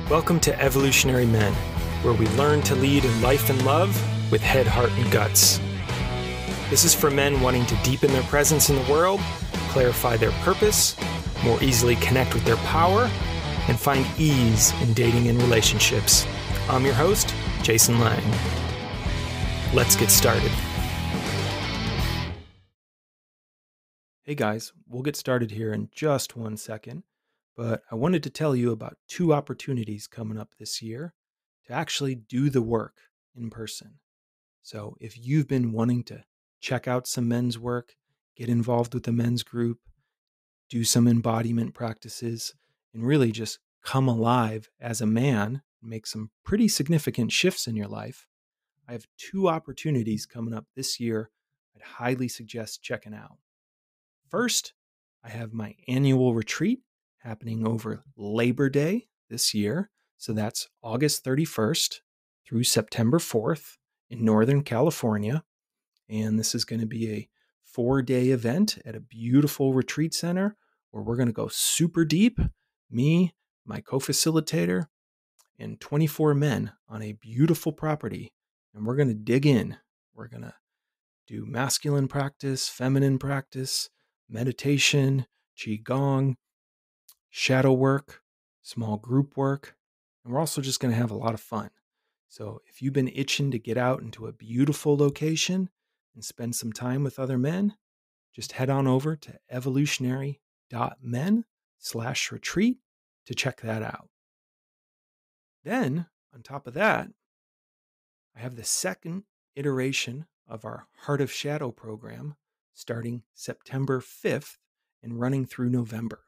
Welcome to Evolutionary Men, where we learn to lead in life and love with head, heart, and guts. This is for men wanting to deepen their presence in the world, clarify their purpose, more easily connect with their power, and find ease in dating and relationships. I'm your host, Jason Lang. Let's get started. Hey guys, we'll get started here in just 1 second. But I wanted to tell you about 2 opportunities coming up this year to actually do the work in person. So if you've been wanting to check out some men's work, get involved with a men's group, do some embodiment practices, and really just come alive as a man, make some pretty significant shifts in your life, I have 2 opportunities coming up this year I'd highly suggest checking out. First, I have my annual retreat happening over Labor Day this year. So that's August 31st through September 4th in Northern California. And this is going to be a 4-day event at a beautiful retreat center where we're going to go super deep. Me, my co-facilitator, and 24 men on a beautiful property. And we're going to dig in. We're going to do masculine practice, feminine practice, meditation, qigong, shadow work, small group work, and we're also just going to have a lot of fun. So if you've been itching to get out into a beautiful location and spend some time with other men, just head on over to evolutionary.men/retreat to check that out. Then, on top of that, I have the second iteration of our Heart of Shadow program starting September 5th and running through November.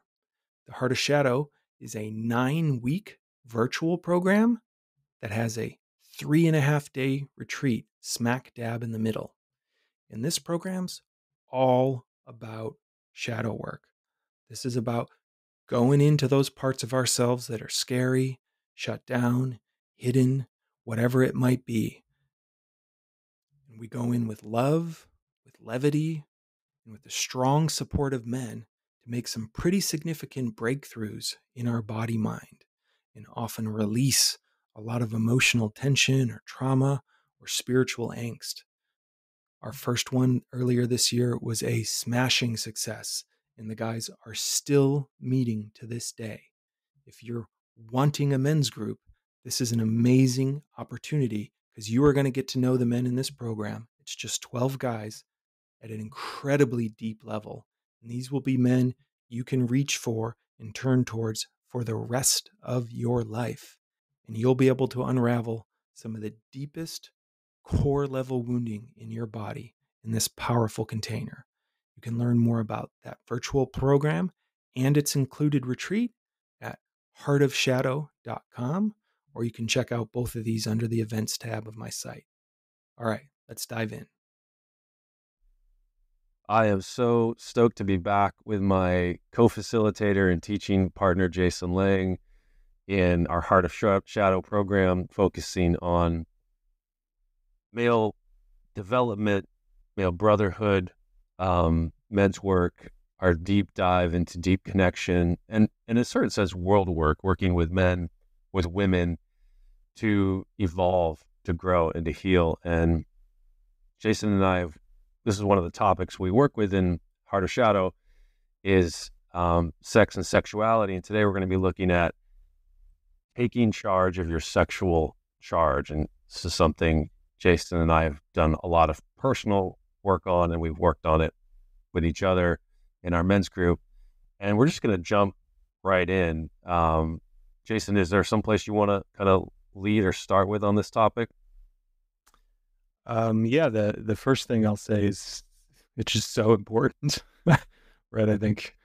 The Heart of Shadow is a 9-week virtual program that has a 3.5-day retreat smack dab in the middle. And this program's all about shadow work. This is about going into those parts of ourselves that are scary, shut down, hidden, whatever it might be. And we go in with love, with levity, and with the strong support of men to make some pretty significant breakthroughs in our body-mind and often release a lot of emotional tension or trauma or spiritual angst. Our first one earlier this year was a smashing success, and the guys are still meeting to this day. If you're wanting a men's group, this is an amazing opportunity because you are going to get to know the men in this program. It's just 12 guys at an incredibly deep level. And these will be men you can reach for and turn towards for the rest of your life. And you'll be able to unravel some of the deepest core level wounding in your body in this powerful container. You can learn more about that virtual program and its included retreat at heartofshadow.com, or you can check out both of these under the events tab of my site. All right, let's dive in. I am so stoked to be back with my co-facilitator and teaching partner, Jason Lang, in our Heart of Shadow program, focusing on male development, male brotherhood, men's work, our deep dive into deep connection, and in a certain sense, world work, working with men, with women to evolve, to grow, and to heal. And Jason and I this is one of the topics we work with in Heart of Shadow is sex and sexuality. And today we're going to be looking at taking charge of your sexual charge. And this is something Jason and I have done a lot of personal work on, and we've worked on it with each other in our men's group. And we're just going to jump right in. Jason, is there someplace you want to kind of lead or start with on this topic? The first thing I'll say is it's just so important, right? I think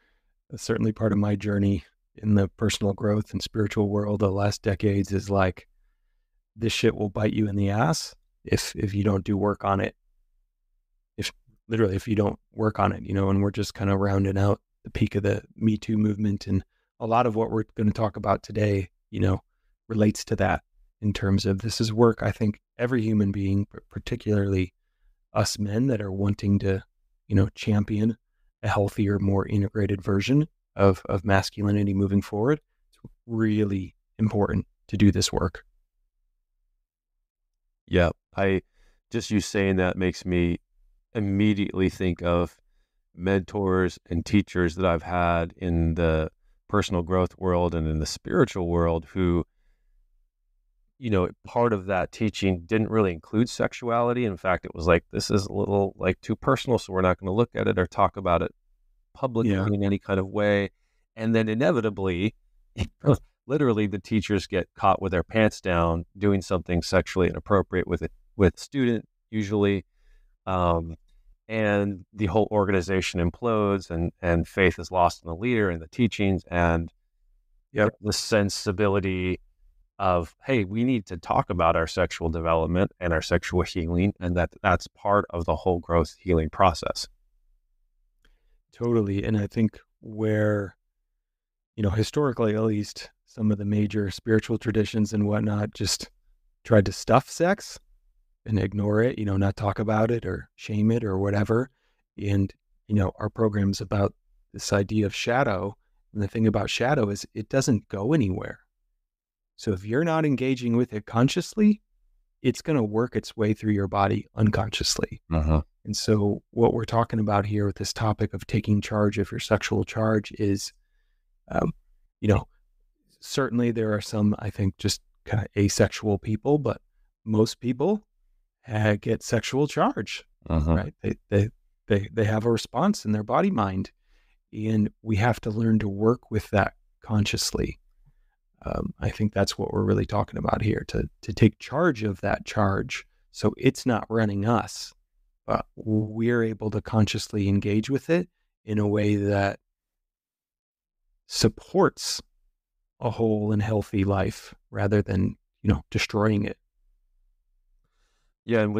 certainly part of my journey in the personal growth and spiritual world the last decades is like, this shit will bite you in the ass if you don't do work on it. If you don't work on it, and we're just kind of rounding out the peak of the Me Too movement. And a lot of what we're going to talk about today, relates to that. In terms of this is work, I think every human being, but particularly us men that are wanting to, champion a healthier, more integrated version of masculinity moving forward. It's really important to do this work. Yeah, just you saying that makes me immediately think of mentors and teachers that I've had in the personal growth world and in the spiritual world who, part of that teaching didn't really include sexuality. In fact, it was like, this is a little like too personal, so we're not going to look at it or talk about it Yeah. publicly in any kind of way. And then inevitably, literally the teachers get caught with their pants down doing something sexually inappropriate with student usually. And the whole organization implodes and faith is lost in the leader and the teachings and Yep. the sensibility of, hey, we need to talk about our sexual development and our sexual healing, and that's part of the whole growth healing process. Totally. And I think where, historically, at least some of the major spiritual traditions and whatnot just tried to stuff sex and ignore it, not talk about it or shame it or whatever. And, our program's about this idea of shadow. And the thing about shadow is it doesn't go anywhere. So if you're not engaging with it consciously, it's going to work its way through your body unconsciously. Uh-huh. And so what we're talking about here with this topic of taking charge of your sexual charge is, certainly there are some, I think, just kind of asexual people, but most people get sexual charge, Uh-huh. right? They have a response in their body mind, and we have to learn to work with that consciously. I think that's what we're really talking about here, to take charge of that charge so it's not running us, but we're able to consciously engage with it in a way that supports a whole and healthy life rather than, destroying it. Yeah, and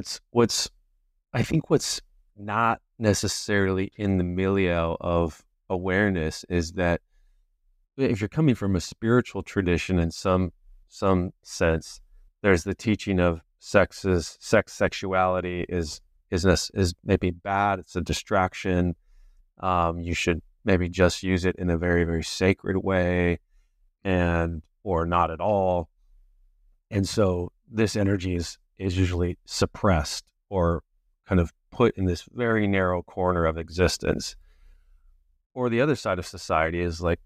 I think what's not necessarily in the milieu of awareness is that if you're coming from a spiritual tradition in some sense, there's the teaching of sexuality is maybe bad. It's a distraction. You should maybe just use it in a very, very sacred way, or not at all. And so this energy is usually suppressed or kind of put in this very narrow corner of existence. Or the other side of society is like,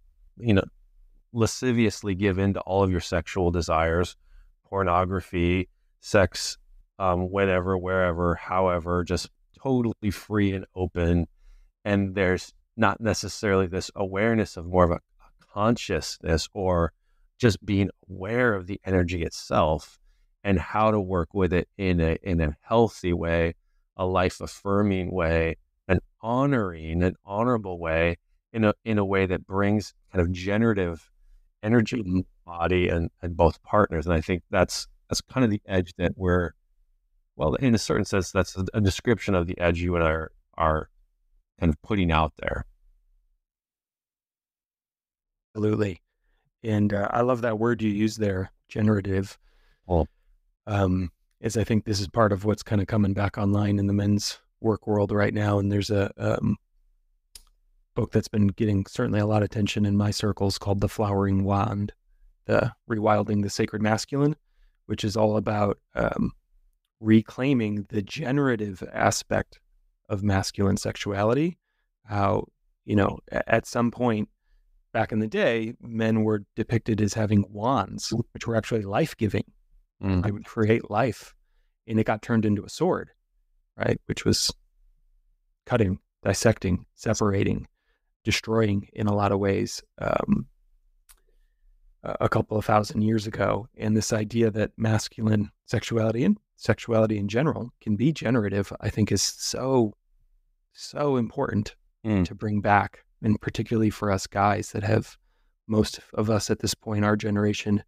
lasciviously give in to all of your sexual desires, pornography, sex, whenever, wherever, however, just totally free and open. And there's not necessarily this awareness of more of a consciousness or just being aware of the energy itself and how to work with it in a healthy way, a life affirming way, an honorable way, in a way that brings kind of generative energy in the body and both partners. And I think that's kind of the edge that well, in a certain sense, that's a description of the edge you and I are kind of putting out there. Absolutely. And I love that word you use there, generative. Well, As I think this is part of what's kind of coming back online in the men's work world right now. And there's a book that's been getting certainly a lot of attention in my circles called The Flowering Wand, the Rewilding the Sacred Masculine, which is all about reclaiming the generative aspect of masculine sexuality. How, at some point back in the day, men were depicted as having wands, which were actually life-giving. mm-hmm. They would create life, and it got turned into a sword, right? Which was cutting, dissecting, separating, destroying in a lot of ways a couple of thousand years ago. And this idea that masculine sexuality and sexuality in general can be generative, I think is so important to bring back. And particularly for us guys that have, most of us at this point, our generation,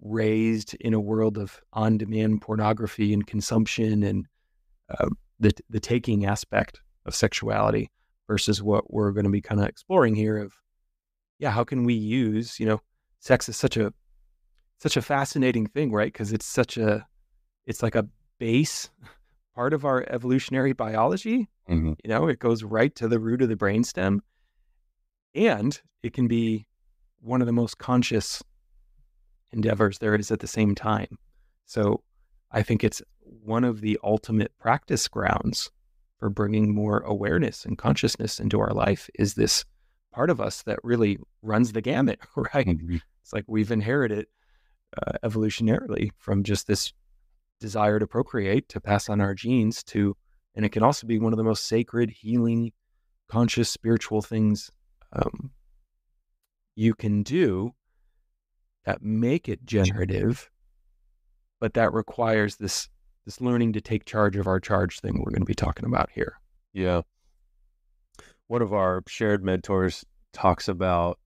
raised in a world of on-demand pornography and consumption and the taking aspect of sexuality versus what we're going to be kind of exploring here of, how can we use, sex is such a fascinating thing, right? Because it's like a base part of our evolutionary biology. Mm-hmm. It goes right to the root of the brainstem, and it can be one of the most conscious endeavors there is at the same time. So I think it's one of the ultimate practice grounds for bringing more awareness and consciousness into our life is this part of us that really runs the gamut, right? Mm-hmm. It's like we've inherited evolutionarily from just this desire to procreate, to pass on our genes to, and it can also be one of the most sacred, healing, conscious, spiritual things you can do that make it generative, but that requires this learning to take charge of our charge thing we're going to be talking about here. Yeah. One of our shared mentors talks about,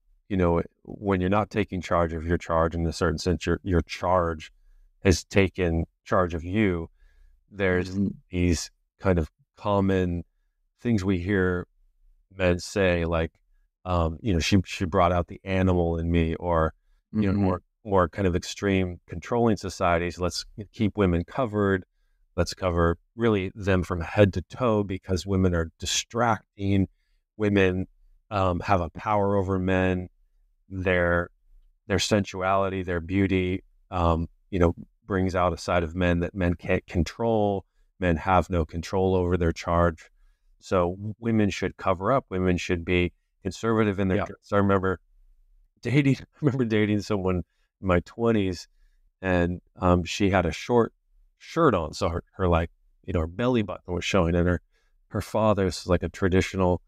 when you're not taking charge of your charge, in a certain sense, your charge has taken charge of you. There's these kind of common things we hear men say, like, she brought out the animal in me, or, more kind of extreme controlling societies. Let's keep women covered. Let's cover really them from head to toe because women are distracting. Women have a power over men. Their sensuality, their beauty, brings out a side of men that men can't control. Men have no control over their charge. So women should cover up. Women should be conservative in their. So I remember dating someone in my 20s, and she had a short shirt on, so her like, her belly button was showing, and her father, this is like a traditional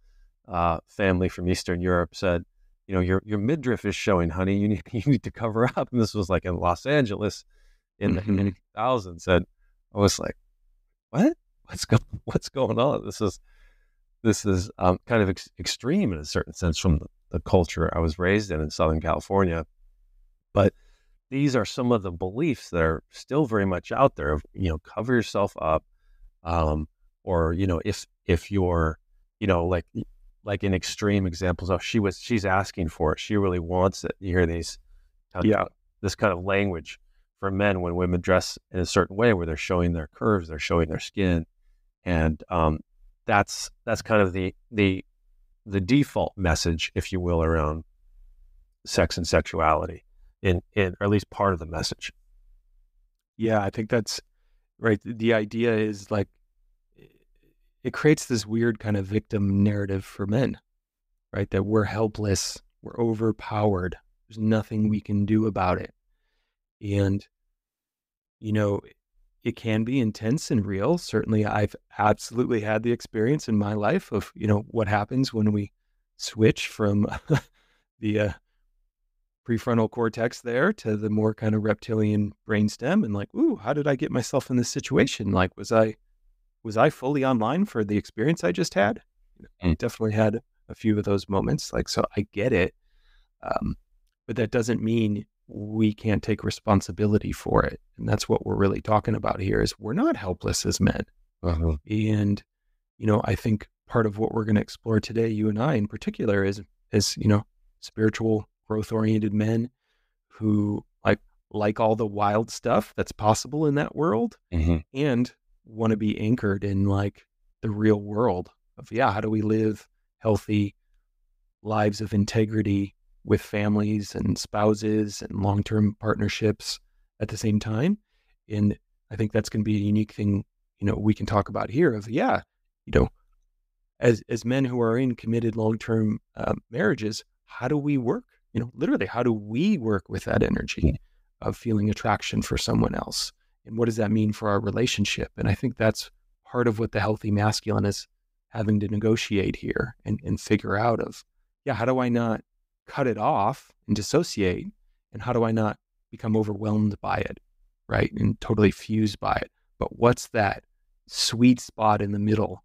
family from Eastern Europe, said, your midriff is showing, honey. You need to cover up. And this was like in Los Angeles in the 2000s. And I was like, what? What's going on? This is kind of extreme in a certain sense from the culture I was raised in Southern California. But these are some of the beliefs that are still very much out there of, cover yourself up. Or, if you're, like in extreme examples of she's asking for it. She really wants it. You hear these, this kind of language for men when women dress in a certain way where they're showing their curves, they're showing their skin. And, that's kind of the default message, if you will, around sex and sexuality in or at least part of the message. Yeah, I think that's right. The idea is like, it creates this weird kind of victim narrative for men, right? That we're helpless, we're overpowered, there's nothing we can do about it. And, it can be intense and real. Certainly, I've absolutely had the experience in my life of, what happens when we switch from the prefrontal cortex there to the more kind of reptilian brainstem, and like, ooh, how did I get myself in this situation? Like, was I fully online for the experience I just had? I definitely had a few of those moments. Like, so I get it. But that doesn't mean we can't take responsibility for it. And that's what we're really talking about here is we're not helpless as men. Uh-huh. And, I think part of what we're going to explore today, you and I in particular, is spiritual growth-oriented men who like all the wild stuff that's possible in that world, and want to be anchored in like the real world of, how do we live healthy lives of integrity with families and spouses and long-term partnerships at the same time. And I think that's going to be a unique thing, we can talk about here of, as men who are in committed long-term marriages, how do we work? Literally, how do we work with that energy of feeling attraction for someone else? And what does that mean for our relationship? And I think that's part of what the healthy masculine is having to negotiate here and figure out of, how do I not cut it off and dissociate? And how do I not become overwhelmed by it, right? And totally fused by it. But what's that sweet spot in the middle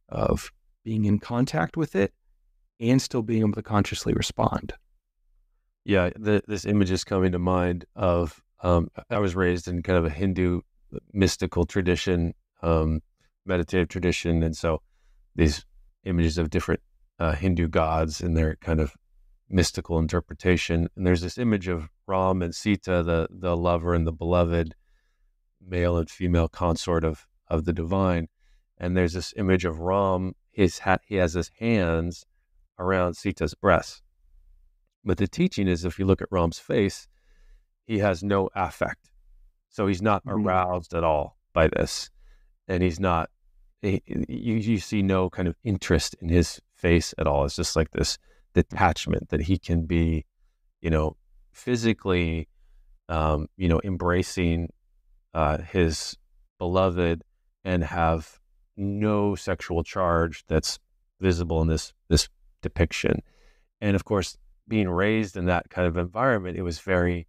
of being in contact with it and still being able to consciously respond? Yeah, this image is coming to mind of, I was raised in kind of a Hindu mystical tradition, meditative tradition. And so these images of different Hindu gods and their kind of mystical interpretation. And there's this image of Ram and Sita, the lover and the beloved, male and female consort of the divine. And there's this image of Ram, he has his hands around Sita's breasts. But the teaching is, if you look at Ram's face, he has no affect. So he's not aroused at all by this. And he's not, you see no kind of interest in his face at all. It's just like this detachment that he can be, physically, embracing his beloved and have no sexual charge that's visible in this depiction. And of course, being raised in that kind of environment, it was very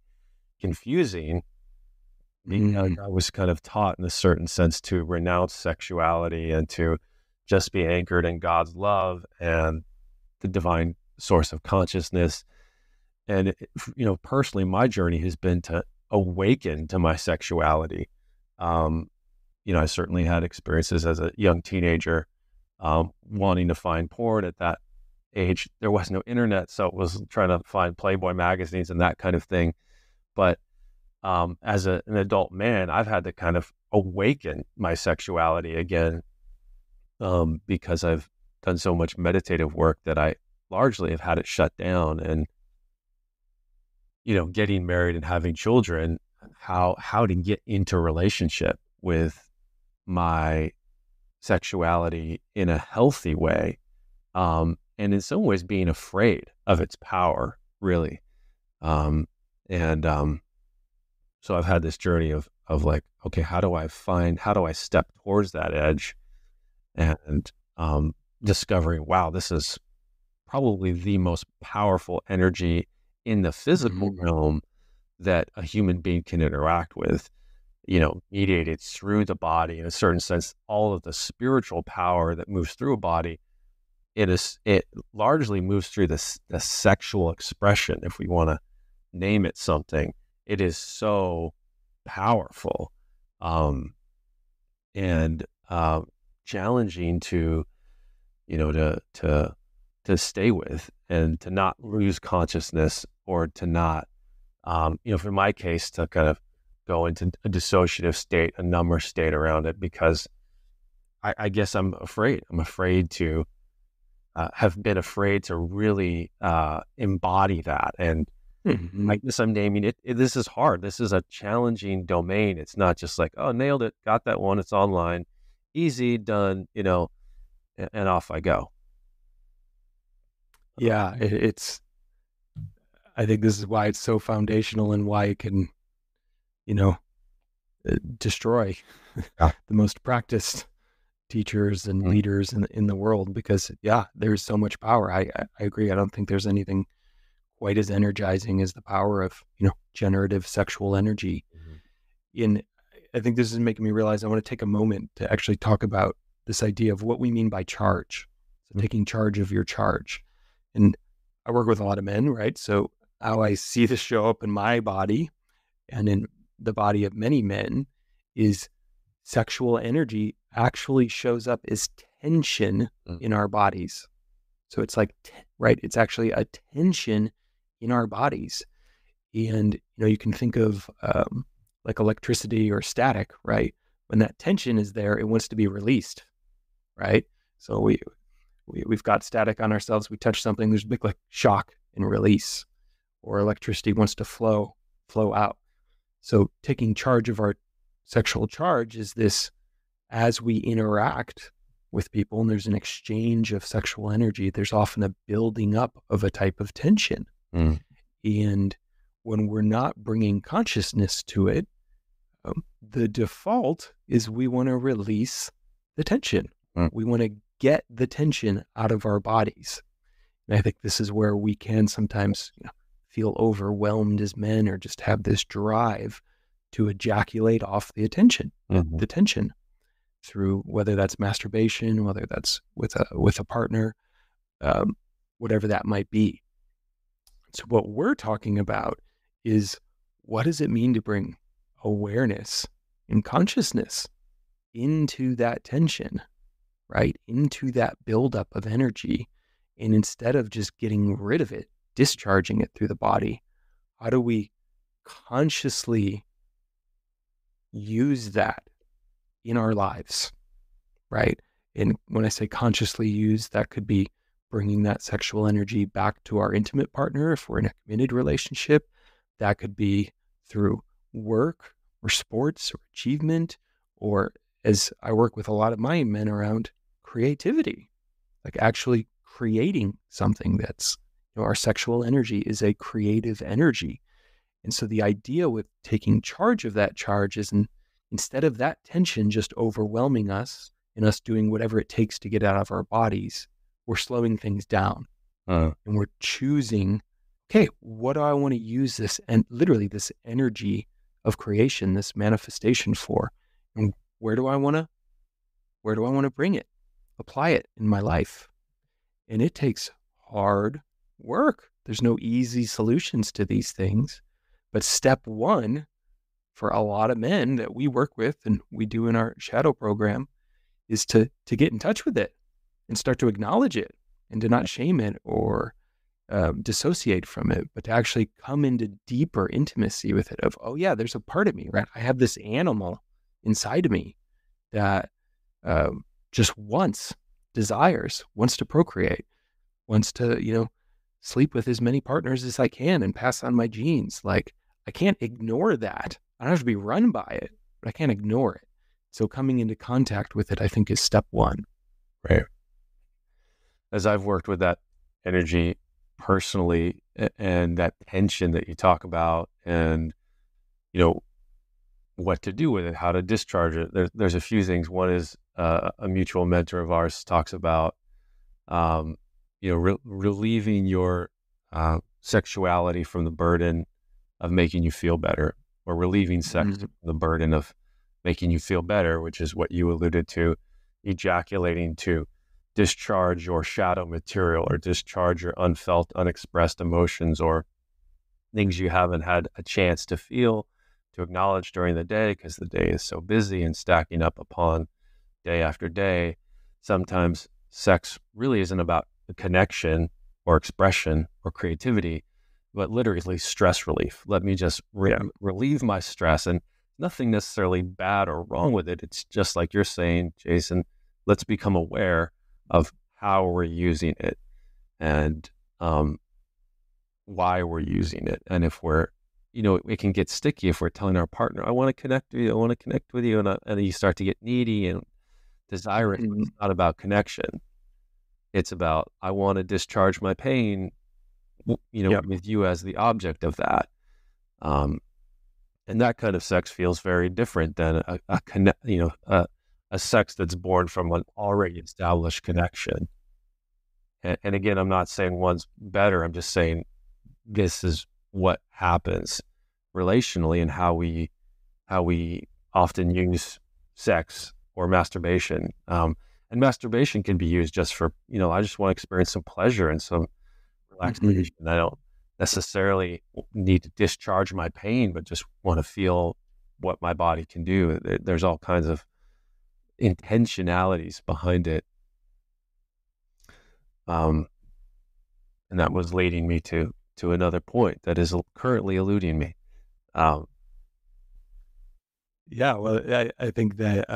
confusing because I was kind of taught in a certain sense to renounce sexuality and to just be anchored in God's love and the divine source of consciousness. And, personally, my journey has been to awaken to my sexuality. I certainly had experiences as a young teenager, wanting to find porn. At that age, there was no internet, so it was trying to find Playboy magazines and that kind of thing. But as an adult man, I've had to kind of awaken my sexuality again, because I've done so much meditative work that I largely have had it shut down. And getting married and having children, how to get into a relationship with my sexuality in a healthy way, and in some ways being afraid of its power, really. So I've had this journey of like, okay, how do I step towards that edge, and discovering, wow, this is probably the most powerful energy in the physical realm that a human being can interact with, mediated through the body. In a certain sense, all of the spiritual power that moves through a body, it largely moves through the sexual expression, if we want to name it something. It is so powerful, and challenging to stay with, and to not lose consciousness, or to not, for my case, to kind of go into a dissociative state, a number state around it, because I guess I'm afraid. I'm afraid to, have been afraid to really embody that. And I guess I'm naming it. This is hard. This is a challenging domain. It's not just like, oh, nailed it, got that one, it's online, easy, done, and off I go. Yeah, I think this is why it's so foundational, and why it can, destroy the most practiced teachers and leaders in the world, because there's so much power. I agree. I don't think there's anything quite as energizing as the power of, generative sexual energy. I think this is making me realize I want to take a moment to actually talk about this idea of what we mean by charge. So taking charge of your charge. And I work with a lot of men, right? So how I see this show up in my body and in the body of many men is sexual energy actually shows up as tension in our bodies. So it's like, right, it's actually a tension in our bodies. And, you can think of like electricity or static, right? When that tension is there, it wants to be released, right? So we've got static on ourselves. We touch something, there's a big like shock and release, or electricity wants to flow out. So taking charge of our sexual charge is this: as we interact with people and there's an exchange of sexual energy, there's often a building up of a type of tension. And when we're not bringing consciousness to it, the default is we want to release the tension. We want to get the tension out of our bodies. And I think this is where we can sometimes feel overwhelmed as men, or just have this drive to ejaculate off the tension, through whether that's masturbation, whether that's with a partner, whatever that might be. So what we're talking about is, what does it mean to bring awareness and consciousness into that tension, right? Into that buildup of energy. And instead of just getting rid of it, discharging it through the body, how do we consciously use that in our lives, right? And when I say consciously use, that could be bringing that sexual energy back to our intimate partner if we're in a committed relationship. That could be through work or sports or achievement, or as I work with a lot of my men around creativity, like actually creating something that's, our sexual energy is a creative energy. And so the idea with taking charge of that charge is instead of that tension just overwhelming us and us doing whatever it takes to get out of our bodies, we're slowing things down and we're choosing, okay, what do I want to use this and literally this energy of creation, this manifestation for, and where do I want to bring it, apply it in my life? And it takes hard work. There's no easy solutions to these things. But step one for a lot of men that we work with and we do in our shadow program is to get in touch with it and start to acknowledge it and to not shame it or dissociate from it, but to actually come into deeper intimacy with it of, oh yeah, there's a part of me, right? I have this animal inside of me that just wants to procreate, wants to, sleep with as many partners as I can and pass on my genes. Like, I can't ignore that. I don't have to be run by it, but I can't ignore it. So coming into contact with it, I think, is step one. Right. As I've worked with that energy personally and that tension that you talk about and, what to do with it, how to discharge it, there's a few things. One is a mutual mentor of ours talks about, relieving your sexuality from the burden of making you feel better, or relieving sex from the burden of making you feel better, which is what you alluded to, ejaculating to discharge your shadow material or discharge your unfelt, unexpressed emotions or things you haven't had a chance to feel, to acknowledge during the day because the day is so busy and stacking up upon day after day. Sometimes sex really isn't about the connection or expression or creativity, but literally stress relief. Let me just relieve my stress, and nothing necessarily bad or wrong with it. It's just like you're saying, Jason, let's become aware of how we're using it and why we're using it. And if we're, it can get sticky if we're telling our partner, I want to connect with you, I want to connect with you. And you start to get needy and desirous. It's not about connection. It's about, I want to discharge my pain, with you as the object of that. And that kind of sex feels very different than a sex that's born from an already established connection. And again, I'm not saying one's better. I'm just saying this is what happens relationally and how we often use sex or masturbation. And masturbation can be used just for, I just want to experience some pleasure and some relaxation. I don't necessarily need to discharge my pain, but just want to feel what my body can do. There's all kinds of intentionalities behind it. And that was leading me to another point that is currently eluding me. Well, I think that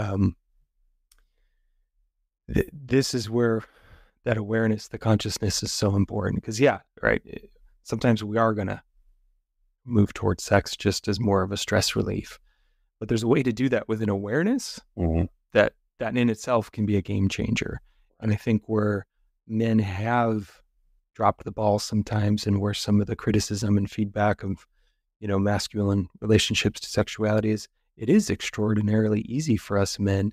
this is where that awareness, the consciousness is so important because, sometimes we are going to move towards sex just as more of a stress relief, but there's a way to do that with an awareness that in itself can be a game changer. And I think where men have dropped the ball sometimes and where some of the criticism and feedback of, masculine relationships to sexuality is, it is extraordinarily easy for us men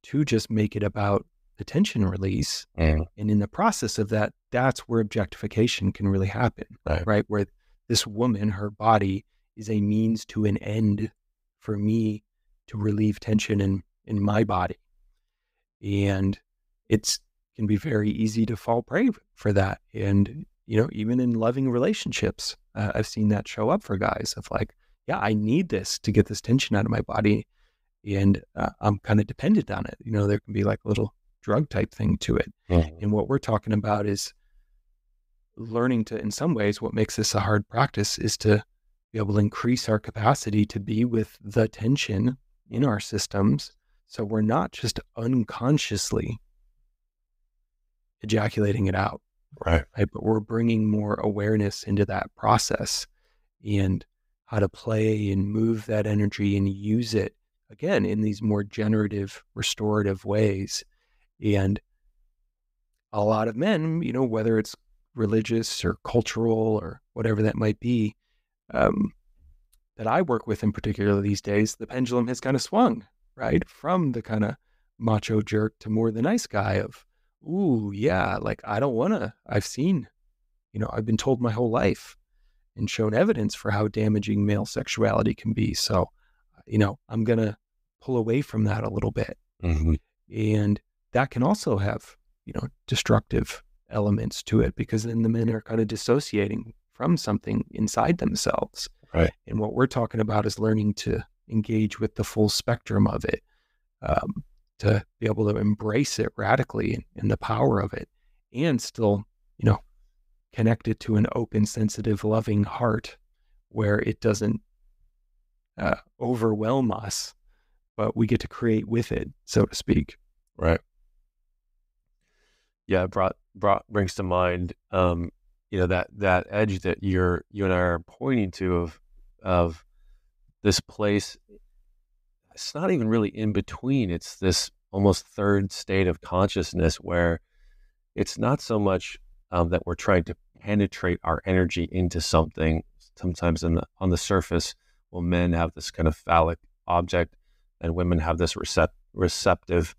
to just make it about the tension release. And in the process of that, that's where objectification can really happen, right? Where this woman, her body is a means to an end for me to relieve tension in my body. And it can be very easy to fall prey for that. And, even in loving relationships, I've seen that show up for guys of like, I need this to get this tension out of my body. And I'm kind of dependent on it. There can be like a little drug type thing to it. And what we're talking about is learning to, in some ways, what makes this a hard practice is to be able to increase our capacity to be with the tension in our systems. So we're not just unconsciously ejaculating it out, right? But we're bringing more awareness into that process. And how to play and move that energy and use it again in these more generative, restorative ways. And a lot of men, whether it's religious or cultural or whatever that might be, um, that I work with in particular these days, the pendulum has kind of swung, right? From the kind of macho jerk to more the nice guy of, ooh, yeah, like I don't want to, I've been told my whole life and shown evidence for how damaging male sexuality can be. So, I'm going to pull away from that a little bit. Mm-hmm. And that can also have, destructive elements to it, because then the men are kind of dissociating from something inside themselves. Right. And what we're talking about is learning to engage with the full spectrum of it, to be able to embrace it radically and the power of it, and still, connect it to an open, sensitive, loving heart where it doesn't overwhelm us, but we get to create with it, so to speak. Right. Yeah, brings to mind, that edge that you and I are pointing to of this place. It's not even really in between. It's this almost third state of consciousness where it's not so much that we're trying to penetrate our energy into something. Sometimes on the surface, well, men have this kind of phallic object, and women have this receptive,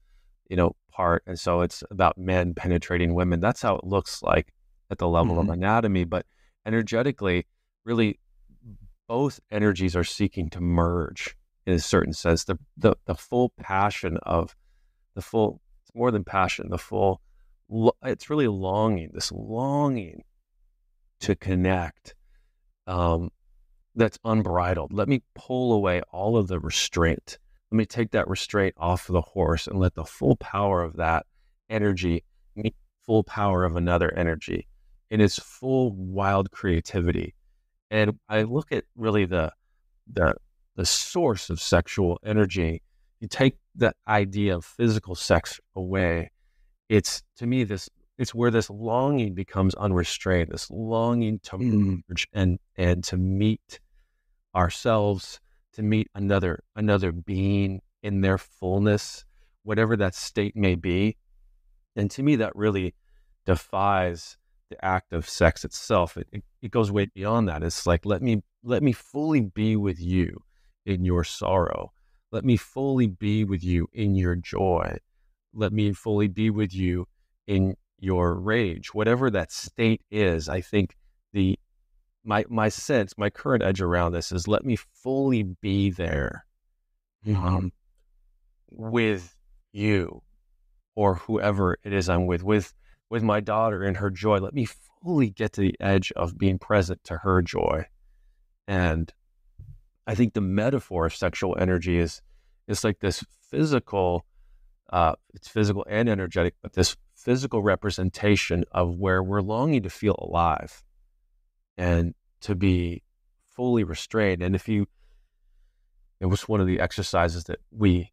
part. And so it's about men penetrating women. That's how it looks like at the level of anatomy. But energetically, really, both energies are seeking to merge in a certain sense. The full passion of it's more than passion, it's really this longing to connect, that's unbridled. Let me pull away all of the restraint. Let me take that restraint off of the horse and let the full power of that energy meet full power of another energy in its full wild creativity. And I look at really the source of sexual energy. You take that idea of physical sex away, it's, to me, it's where this longing becomes unrestrained, this longing to merge and to meet ourselves, to meet another being in their fullness, whatever that state may be. And to me, that really defies the act of sex itself. It goes way beyond that. It's like, let me fully be with you in your sorrow. Let me fully be with you in your joy. Let me fully be with you in your rage. Whatever that state is, I think my sense, my current edge around this is, let me fully be there with you, or whoever it is I'm with my daughter in her joy. Let me fully get to the edge of being present to her joy. And I think the metaphor of sexual energy is like this physical, it's physical and energetic, but this physical representation of where we're longing to feel alive and to be fully restrained. And it was one of the exercises that we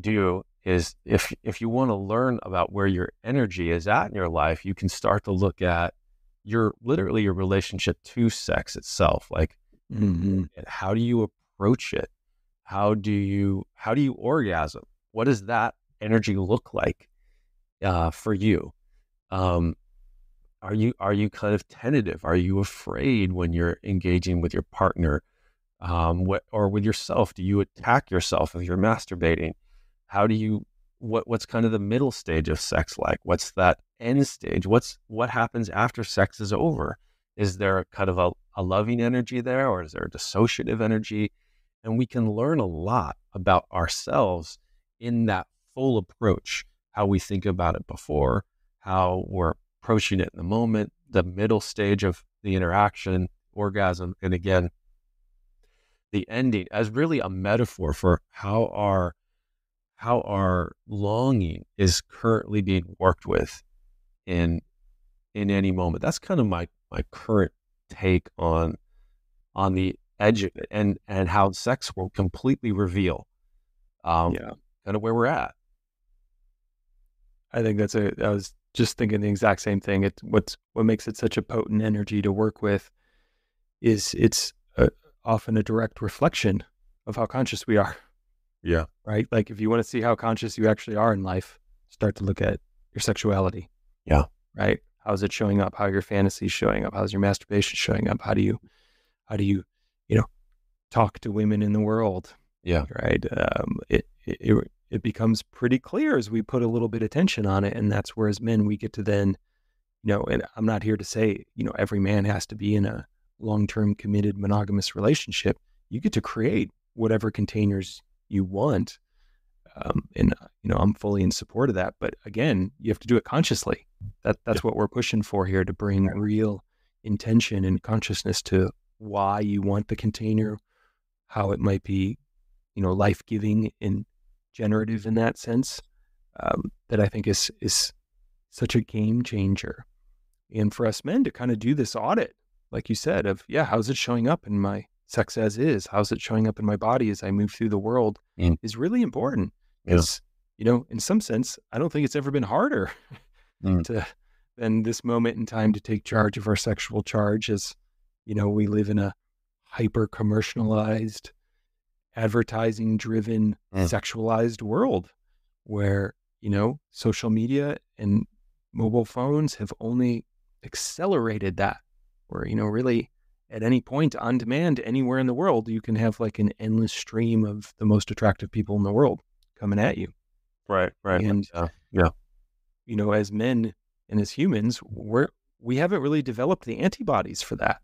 do is, if you want to learn about where your energy is at in your life, you can start to look at your relationship to sex itself. Like, how do you approach it? How do you orgasm? What does that energy look like for you? Are you kind of tentative? Are you afraid when you're engaging with your partner, or with yourself? Do you attack yourself if you're masturbating? How do you, what's kind of the middle stage of sex like? What's that end stage? What happens after sex is over? Is there kind of a loving energy there, or is there a dissociative energy? And we can learn a lot about ourselves in that full approach, how we think about it before, how we're approaching it in the moment, the middle stage of the interaction, orgasm, and again, the ending, as really a metaphor for how our longing is currently being worked with in any moment. That's kind of my current take on the edge of it, and how sex will completely reveal kind of where we're at. I think I was just thinking the exact same thing. What makes it such a potent energy to work with is it's often a direct reflection of how conscious we are, Yeah. right? Like if you want to see how conscious you actually are in life, start to look at your sexuality. Yeah. Right? How's it showing up? How are your fantasies showing up? How's your masturbation showing up? How do you, you know, talk to women in the world? Yeah. Right? It becomes pretty clear as we put a little bit of attention on it, and that's where as men we get to then, and I'm not here to say, every man has to be in a long-term committed monogamous relationship. You get to create whatever containers you want, and I'm fully in support of that. But again, you have to do it consciously. That's what we're pushing for here, to bring real intention and consciousness to why you want the container, how it might be, life-giving and generative in that sense. That I think is such a game changer. And for us men to kind of do this audit, like you said, of, how's it showing up in my sex as is? How's it showing up in my body as I move through the world is really important. Because, in some sense, I don't think it's ever been harder than this moment in time to take charge of our sexual charge, as, we live in a hyper commercialized, advertising driven, sexualized world where, social media and mobile phones have only accelerated that, where, really at any point on demand anywhere in the world, you can have like an endless stream of the most attractive people in the world coming at you. Right. And, as men and as humans, we haven't really developed the antibodies for that,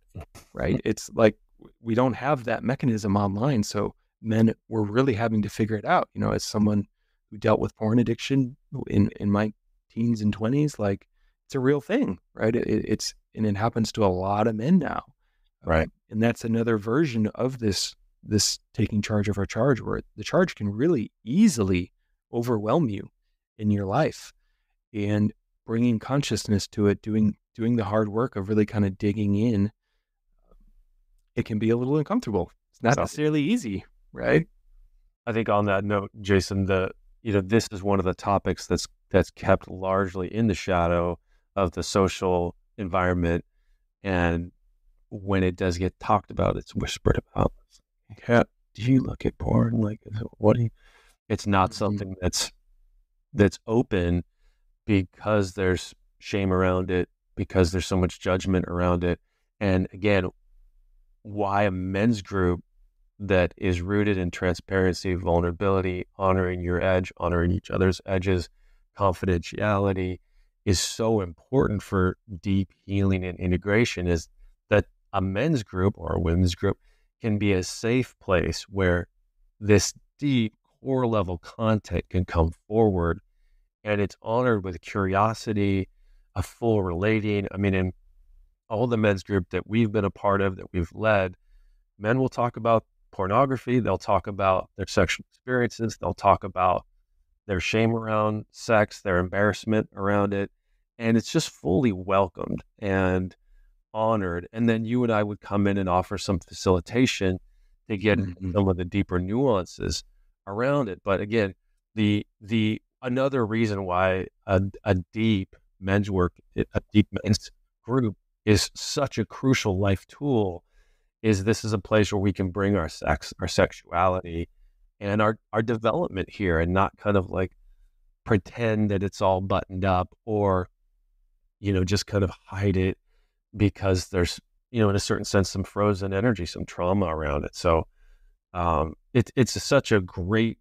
right? It's like we don't have that mechanism online. So men were really having to figure it out, as someone who dealt with porn addiction in my teens and 20s, like it's a real thing, right? And it happens to a lot of men now. Right. And that's another version of this taking charge of our charge, where the charge can really easily overwhelm you in your life, and bringing consciousness to it, doing the hard work of really kind of digging in. It can be a little uncomfortable. It's not necessarily easy, right? I think on that note, Jason, this is one of the topics that's kept largely in the shadow of the social environment, and when it does get talked about, it's whispered about. Yeah, do you look at porn? Like, what do you? It's not something that's open, because there's shame around it, because there's so much judgment around it, and again, why a men's group that is rooted in transparency, vulnerability, honoring your edge, honoring each other's edges, confidentiality is so important for deep healing and integration, is that a men's group or a women's group can be a safe place where this deep core level content can come forward, and it's honored with curiosity, a full relating. I mean, in all the men's group that we've been a part of, that we've led, men will talk about pornography, they'll talk about their sexual experiences, they'll talk about their shame around sex, their embarrassment around it, and it's just fully welcomed and honored. And then you and I would come in and offer some facilitation to get some of the deeper nuances around it. But again, the another reason why a deep men's group is such a crucial life tool is this is a place where we can bring our sex, our sexuality, and our development here, and not kind of like pretend that it's all buttoned up, or, just kind of hide it because there's, in a certain sense, some frozen energy, some trauma around it. So it's such a great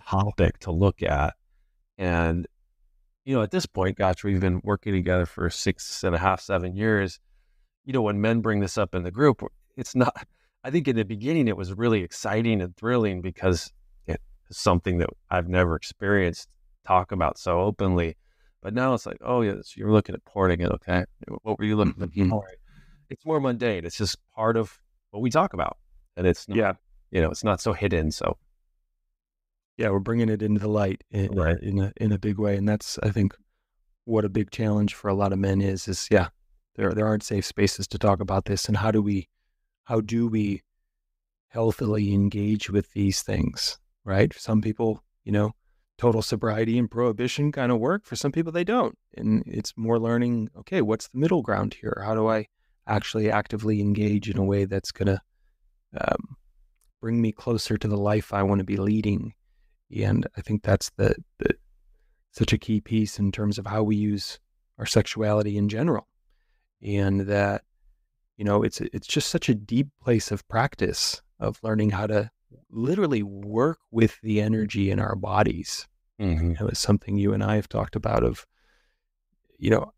topic to look at. And, at this point, gosh, we've been working together for 6.5, 7 years. When men bring this up in the group, it's not, I think in the beginning, it was really exciting and thrilling because it's something that I've never experienced talk about so openly. But now it's like, oh, yeah, so you're looking at porn again. Okay. What were you looking at? All right. It's more mundane. It's just part of what we talk about. And it's not, it's not so hidden. So. Yeah, we're bringing it into the light in a big way. And that's, I think, what a big challenge for a lot of men is there aren't safe spaces to talk about this. And how do we healthily engage with these things, right? For some people, total sobriety and prohibition kind of work. For some people, they don't. And it's more learning, okay, what's the middle ground here? How do I actually actively engage in a way that's going to um, bring me closer to the life I want to be leading. And I think that's the such a key piece in terms of how we use our sexuality in general. And that, it's just such a deep place of practice of learning how to literally work with the energy in our bodies. Mm-hmm. It was something you and I have talked about of, you know,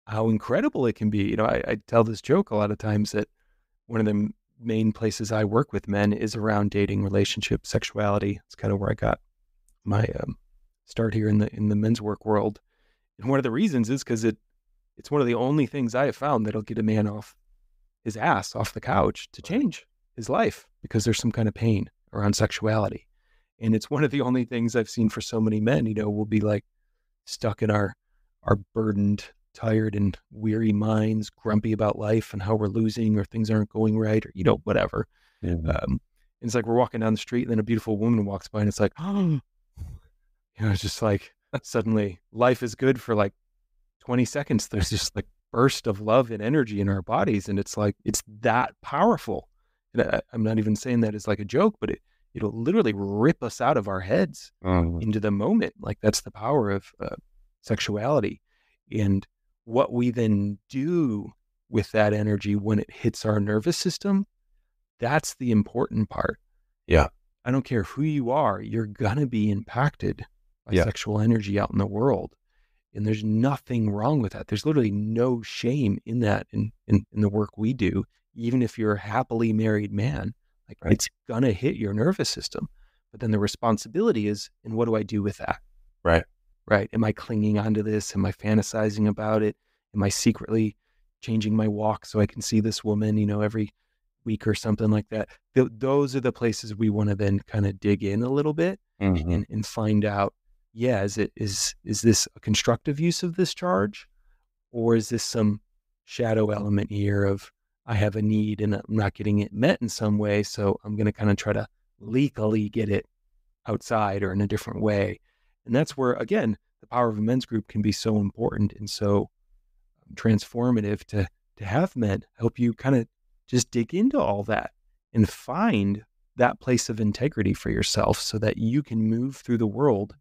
how incredible it can be. I tell this joke a lot of times that one of the main places I work with men is around dating, relationship, sexuality. It's kind of where I got my start here in the men's work world. And one of the reasons is because it's one of the only things I have found that'll get a man off his ass, off the couch, to change his life, because there's some kind of pain around sexuality. And it's one of the only things I've seen for so many men. We'll be like stuck in our burdened, tired, and weary minds, grumpy about life and how we're losing or things aren't going right, or whatever. Mm-hmm. And it's like we're walking down the street and then a beautiful woman walks by and it's like, oh, it's just like suddenly life is good for like 20 seconds. There's just like burst of love and energy in our bodies, and it's like it's that powerful. And I'm not even saying that as like a joke, but it'll literally rip us out of our heads into the moment. Like that's the power of sexuality, and what we then do with that energy when it hits our nervous system. That's the important part. Yeah. I don't care who you are, you're gonna be impacted by sexual energy out in the world. And there's nothing wrong with that. There's literally no shame in that in the work we do. Even if you're a happily married man, like it's gonna hit your nervous system. But then the responsibility is, and what do I do with that? Right. Am I clinging onto this? Am I fantasizing about it? Am I secretly changing my walk so I can see this woman, every week or something like that? Those are the places we want to then kind of dig in a little bit and find out, is this a constructive use of this charge, or is this some shadow element here of I have a need and I'm not getting it met in some way, so I'm going to kind of try to legally get it outside or in a different way. And that's where, again, the power of a men's group can be so important and so transformative to have men help you kind of just dig into all that and find that place of integrity for yourself so that you can move through the world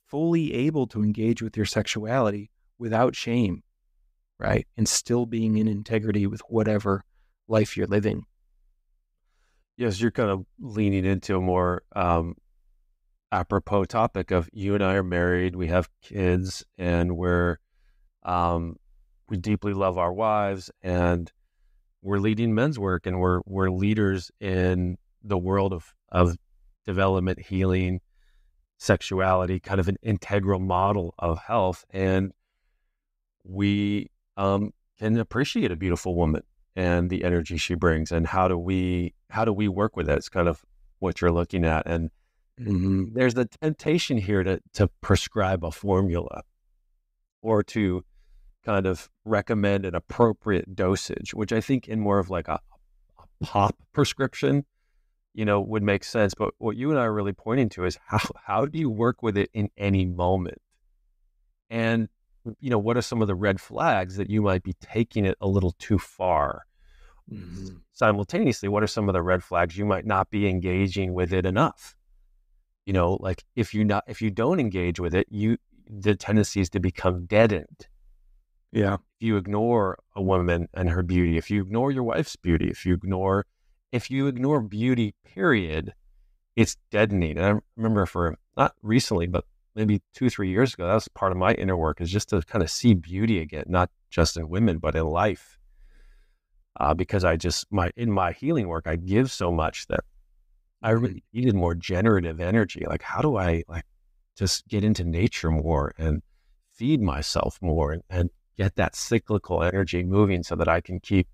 fully able to engage with your sexuality without shame, right? And still being in integrity with whatever life you're living. Yes, you're kind of leaning into a more apropos topic of you and I are married, we have kids, and we deeply love our wives, and we're leading men's work, and we're leaders in the world of development, healing, sexuality, kind of an integral model of health. And we can appreciate a beautiful woman and the energy she brings, and how do we work with it? It's kind of what you're looking at. And there's the temptation here to prescribe a formula or to kind of recommend an appropriate dosage, which I think in more of like a pop prescription, would make sense. But what you and I are really pointing to is how do you work with it in any moment? And, what are some of the red flags that you might be taking it a little too far? Simultaneously, what are some of the red flags you might not be engaging with it enough? Like if you don't engage with it, the tendency is to become deadened. Yeah. If you ignore a woman and her beauty, if you ignore your wife's beauty, if you ignore beauty, period, it's deadening. And I remember for not recently, but maybe 2-3 years ago, that was part of my inner work, is just to kind of see beauty again, not just in women, but in life. Because in my healing work, I give so much that I really needed more generative energy. Like, how do I just get into nature more and feed myself more and get that cyclical energy moving so that I can keep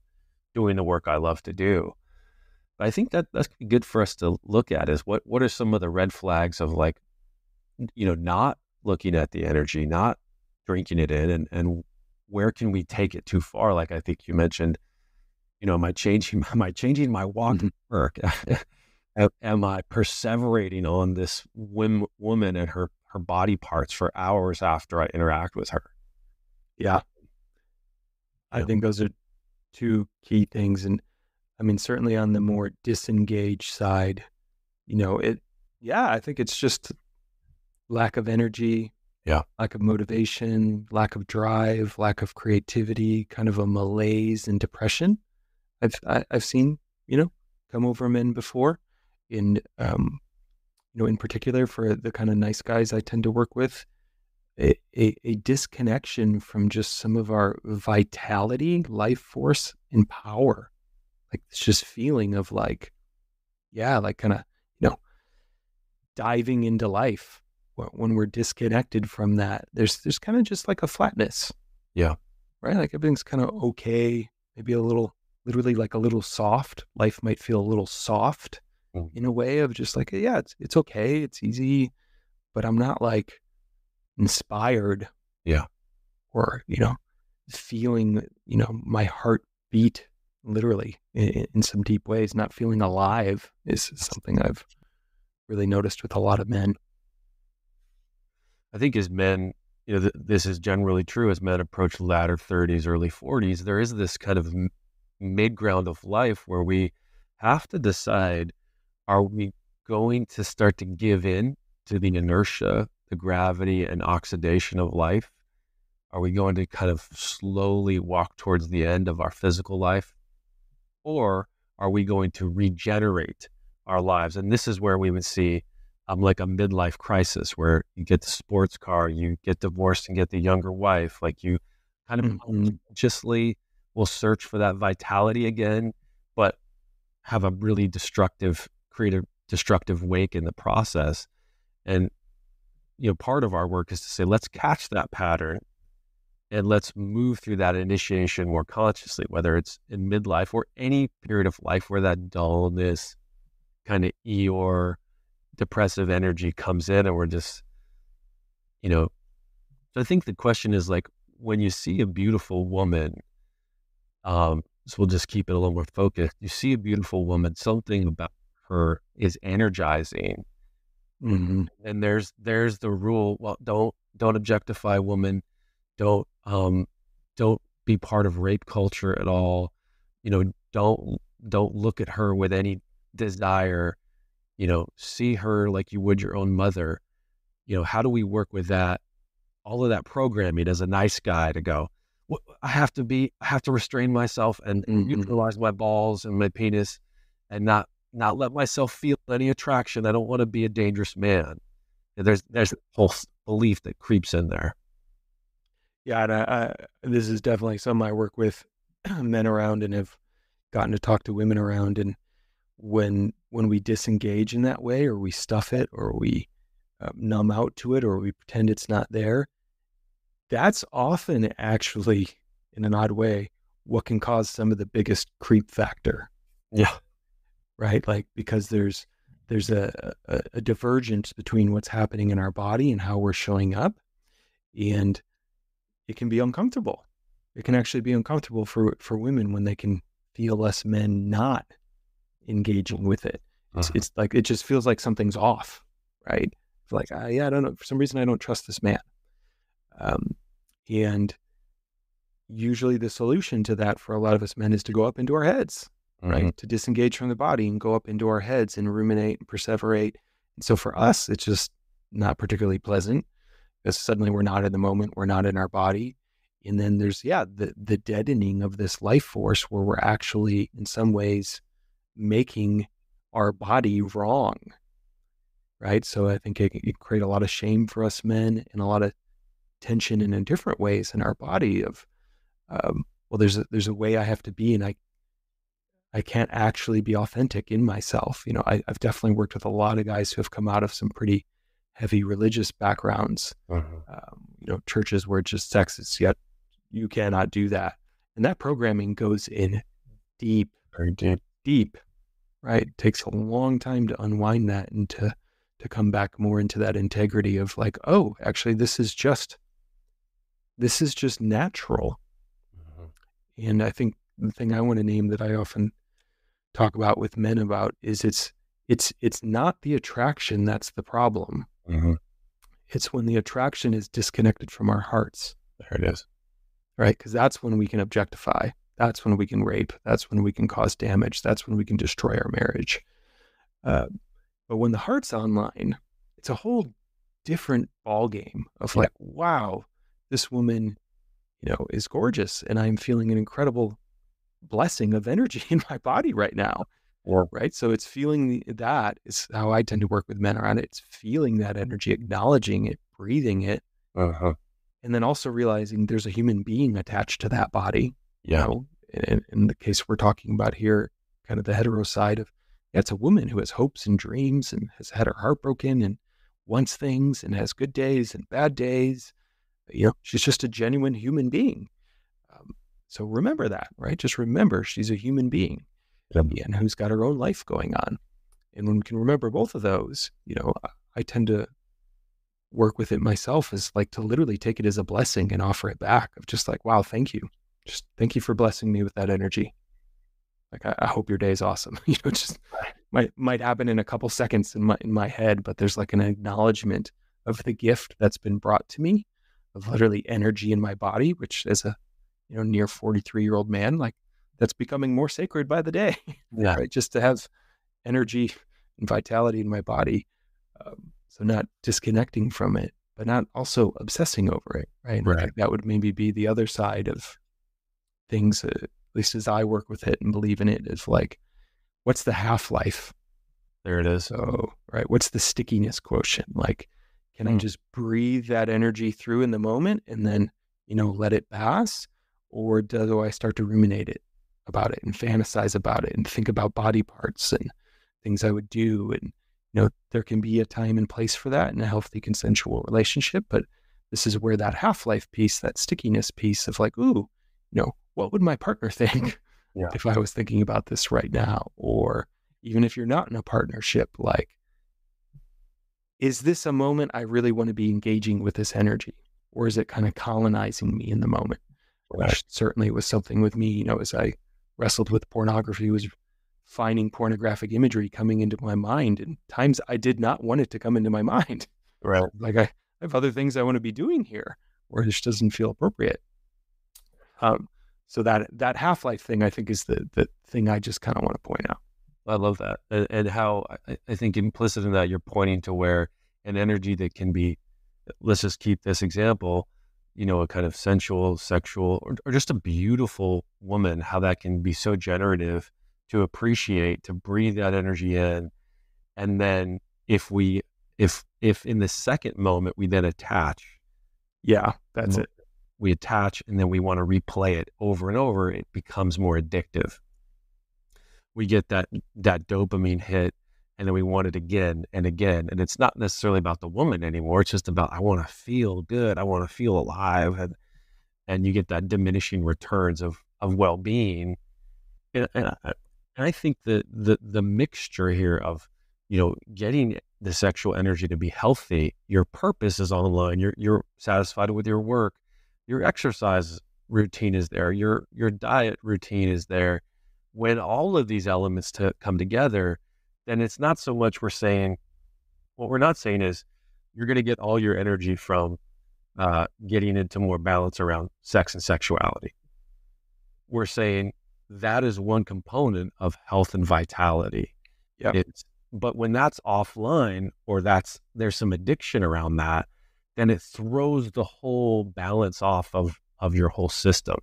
doing the work I love to do? But I think that's good for us to look at is what are some of the red flags of not looking at the energy, not drinking it in, and where can we take it too far? Like I think you mentioned, am I changing my walk to work? Am I perseverating on this woman and her body parts for hours after I interact with her? Yeah. I think those are two key things. And I mean, certainly on the more disengaged side, I think it's just lack of energy, Yeah. lack of motivation, lack of drive, lack of creativity, kind of a malaise and depression. I've seen, come over men before, in in particular for the kind of nice guys I tend to work with, a disconnection from just some of our vitality, life force, and power. Like it's just feeling of like, yeah, like kind of, diving into life. When we're disconnected from that, there's kind of just like a flatness, Yeah. right? Like everything's kind of okay, maybe a little, literally like a little soft. Life might feel a little soft Mm. in a way of just like, yeah, it's okay, it's easy, but I'm not like inspired Yeah. or, feeling, my heart beat literally in some deep ways. Not feeling alive is something I've really noticed with a lot of men. I think as men, this is generally true as men approach latter 30s, early 40s, there is this kind of mid ground of life where we have to decide, are we going to start to give in to the inertia, the gravity and oxidation of life? Are we going to kind of slowly walk towards the end of our physical life? Or are we going to regenerate our lives? And this is where we would see like a midlife crisis where you get the sports car, you get divorced and get the younger wife, like you kind of Mm-hmm. consciously will search for that vitality again, but have a really creative, destructive wake in the process. And, part of our work is to say, let's catch that pattern and let's move through that initiation more consciously, whether it's in midlife or any period of life where that dullness, kind of Eeyore, depressive energy comes in, and we're just, so I think the question is like, when you see a beautiful woman, so we'll just keep it a little more focused. You see a beautiful woman, something about her is energizing. Mm-hmm. And there's the rule, well, don't objectify women, don't don't be part of rape culture at all. Don't look at her with any desire. See her like you would your own mother. How do we work with that? All of that programming as a nice guy to go, well, I have to restrain myself and Mm-hmm. utilize my balls and my penis and not let myself feel any attraction. I don't want to be a dangerous man. And there's a whole belief that creeps in there. Yeah, and this is definitely something I work with men around and have gotten to talk to women around. And when we disengage in that way, or we stuff it, or we numb out to it, or we pretend it's not there, that's often actually, in an odd way, what can cause some of the biggest creep factor, Yeah. right? Like, because there's a divergence between what's happening in our body and how we're showing up, and it can be uncomfortable. It can actually be uncomfortable for women when they can feel us men not engaging with it. It's like, it just feels like something's off, right? It's like, yeah, I don't know. For some reason, I don't trust this man. And usually the solution to that for a lot of us men is to go up into our heads, right? Mhm. To disengage from the body and go up into our heads and ruminate and perseverate. And so for us, it's just not particularly pleasant, because suddenly we're not in the moment, we're not in our body. And then there's, the deadening of this life force where we're actually in some ways making our body wrong, right? So I think it can create a lot of shame for us men and a lot of tension in different ways in our body of, well, there's a way I have to be, and I can't actually be authentic in myself. I've definitely worked with a lot of guys who have come out of some pretty heavy religious backgrounds, churches where it's just sex is, yet you cannot do that. And that programming goes in deep, Very deep. deep, right? It takes a long time to unwind that and to come back more into that integrity of like, oh, actually, this is just natural. Mhm. And I think the thing I want to name that I often talk about with men about is it's not the attraction that's the problem. Mhm. It's when the attraction is disconnected from our hearts, There it is. right? Because that's when we can objectify. that's when we can rape. That's when we can cause damage. That's when we can destroy our marriage. But when the heart's online, it's a whole different ball game of like, wow, this woman, is gorgeous, and I'm feeling an incredible blessing of energy in my body right now. Yeah. Right. So it's feeling that is how I tend to work with men around it. It's feeling that energy, acknowledging it, breathing it, Uh-huh. and then also realizing there's a human being attached to that body. Yeah. In the case we're talking about here, kind of the hetero side of, it's a woman who has hopes and dreams and has had her heart broken and wants things and has good days and bad days. She's just a genuine human being. So remember that, right? Just remember she's a human being and who's got her own life going on. And when we can remember both of those, I tend to work with it myself as like to literally take it as a blessing and offer it back of just like, wow, thank you. Just thank you for blessing me with that energy. Like, I hope your day is awesome. Just might happen in a couple seconds in my head, but there's like an acknowledgement of the gift that's been brought to me of literally energy in my body, which as a, near 43-year-old man, like that's becoming more sacred by the day, Yeah. right? Just to have energy and vitality in my body. So not disconnecting from it, but not also obsessing over it, right? Right. I think that would maybe be the other side of things, at least as I work with it and believe in it, is like, what's the half-life? There it is. So, right, what's the stickiness quotient? Like, can I just breathe that energy through in the moment and then, let it pass? Or do I start to ruminate about it and fantasize about it and think about body parts and things I would do? And, there can be a time and place for that in a healthy consensual relationship, but this is where that half-life piece, that stickiness piece of like, ooh, what would my partner think if I was thinking about this right now? Or even if you're not in a partnership, like, is this a moment I really want to be engaging with this energy? Or is it kind of colonizing me in the moment? Right. Which certainly was something with me, as I wrestled with pornography, was finding pornographic imagery coming into my mind, and times I did not want it to come into my mind. Right. Like, I have other things I want to be doing here, or it just doesn't feel appropriate. So that half-life thing, I think, is the thing I just kind of want to point out. I love that. And how I think implicit in that, you're pointing to where an energy that can be, let's just keep this example, a kind of sensual, sexual, or just a beautiful woman, how that can be so generative to appreciate, to breathe that energy in. And then if in the second moment we then attach. Yeah, that's it. We attach and then we want to replay it over and over, it becomes more addictive. We get that dopamine hit and then we want it again and again. And it's not necessarily about the woman anymore. It's just about, I want to feel good. I want to feel alive. And you get that diminishing returns of well-being. And I think the mixture here of, getting the sexual energy to be healthy, your purpose is on the line. You're satisfied with your work. Your exercise routine is there. Your diet routine is there. When all of these elements come together, then it's not so much what we're not saying is you're going to get all your energy from getting into more balance around sex and sexuality. We're saying that is one component of health and vitality. Yeah. But when that's offline, or there's some addiction around that, then it throws the whole balance off of your whole system.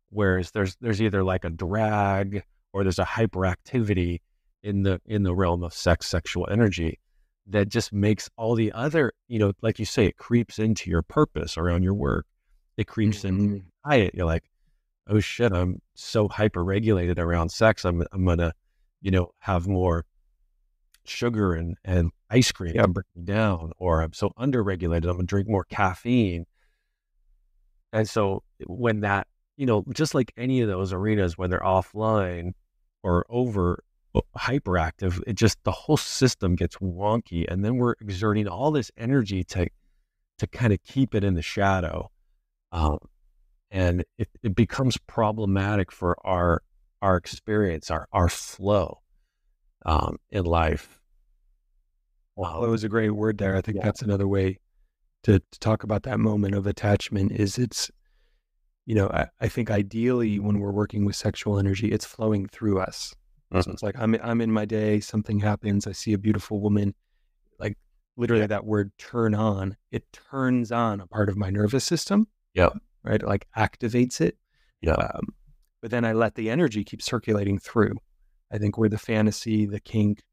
Whereas there's either like a drag or there's a hyperactivity in the realm of sexual energy that just makes all the other, like you say, it creeps into your purpose around your work. It creeps into your diet. You're like, oh shit, I'm so hyper-regulated around sex. I'm gonna, have more sugar and ice cream to bring me down, or I'm so under-regulated, I'm gonna drink more caffeine. And so when that, just like any of those arenas, when they're offline or over hyperactive, the whole system gets wonky, and then we're exerting all this energy to kind of keep it in the shadow. And it becomes problematic for our experience, our flow in life. Well, that was a great word there. I think that's another way to talk about that moment of attachment. Is I think ideally when we're working with sexual energy, it's flowing through us. So Mhm. it's like I'm in my day, something happens, I see a beautiful woman, like literally Yeah. that word turn on, it turns on a part of my nervous system, Yep. right? It like activates it. Yep. Um, but then I let the energy keep circulating through. I think where the fantasy, the kink,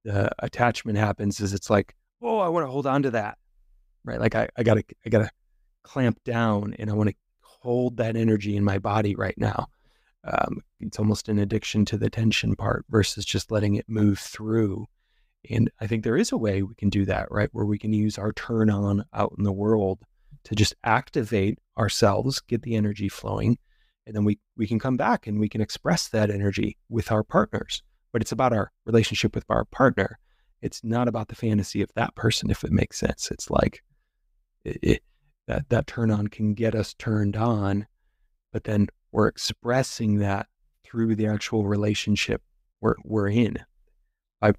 the attachment happens is it's like, oh, I want to hold on to that, right? Like I gotta clamp down and I want to hold that energy in my body right now. It's almost an addiction to the tension part versus just letting it move through. And I think there is a way we can do that, right? Where we can use our turn on out in the world to just activate ourselves, get the energy flowing, and then we can come back and we can express that energy with our partners. But it's about our relationship with our partner. It's not about the fantasy of that person, if it makes sense. It's like that turn on can get us turned on, but then we're expressing that through the actual relationship we're in by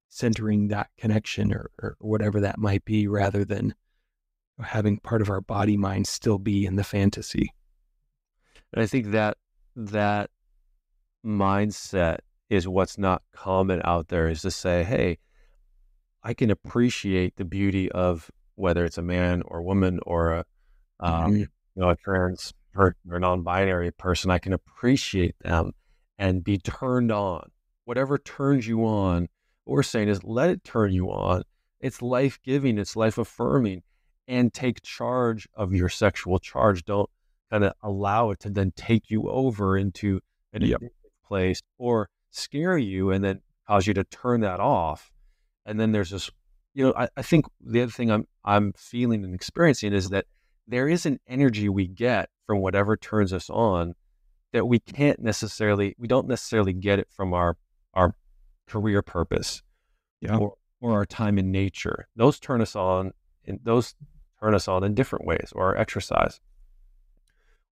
centering that connection or whatever that might be, rather than having part of our body mind still be in the fantasy. And I think that mindset is what's not common out there, is to say, hey, I can appreciate the beauty of whether it's a man or woman or Mhm. a trans person or non-binary person. I can appreciate them and be turned on. Whatever turns you on, what we're saying is let it turn you on. It's life-giving, it's life-affirming, and take charge of your sexual charge. Don't kind of allow it to then take you over into an Yep. addictive place or scare you and then cause you to turn that off. And then there's this, I think the other thing I'm feeling and experiencing is that there is an energy we get from whatever turns us on that we don't necessarily get it from our career purpose Yeah. or our time in nature. Those turn us on in different ways, or our exercise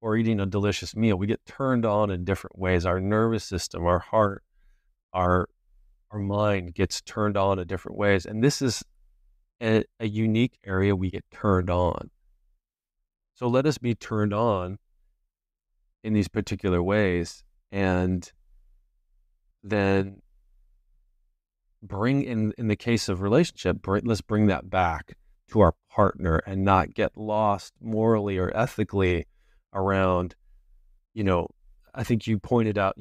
or eating a delicious meal. We get turned on in different ways. Our nervous system, our heart, our our mind gets turned on in different ways. And this is a unique area we get turned on. So let us be turned on in these particular ways, and then bring in the case of relationship, let's bring that back to our partner and not get lost morally or ethically around, you know, I think you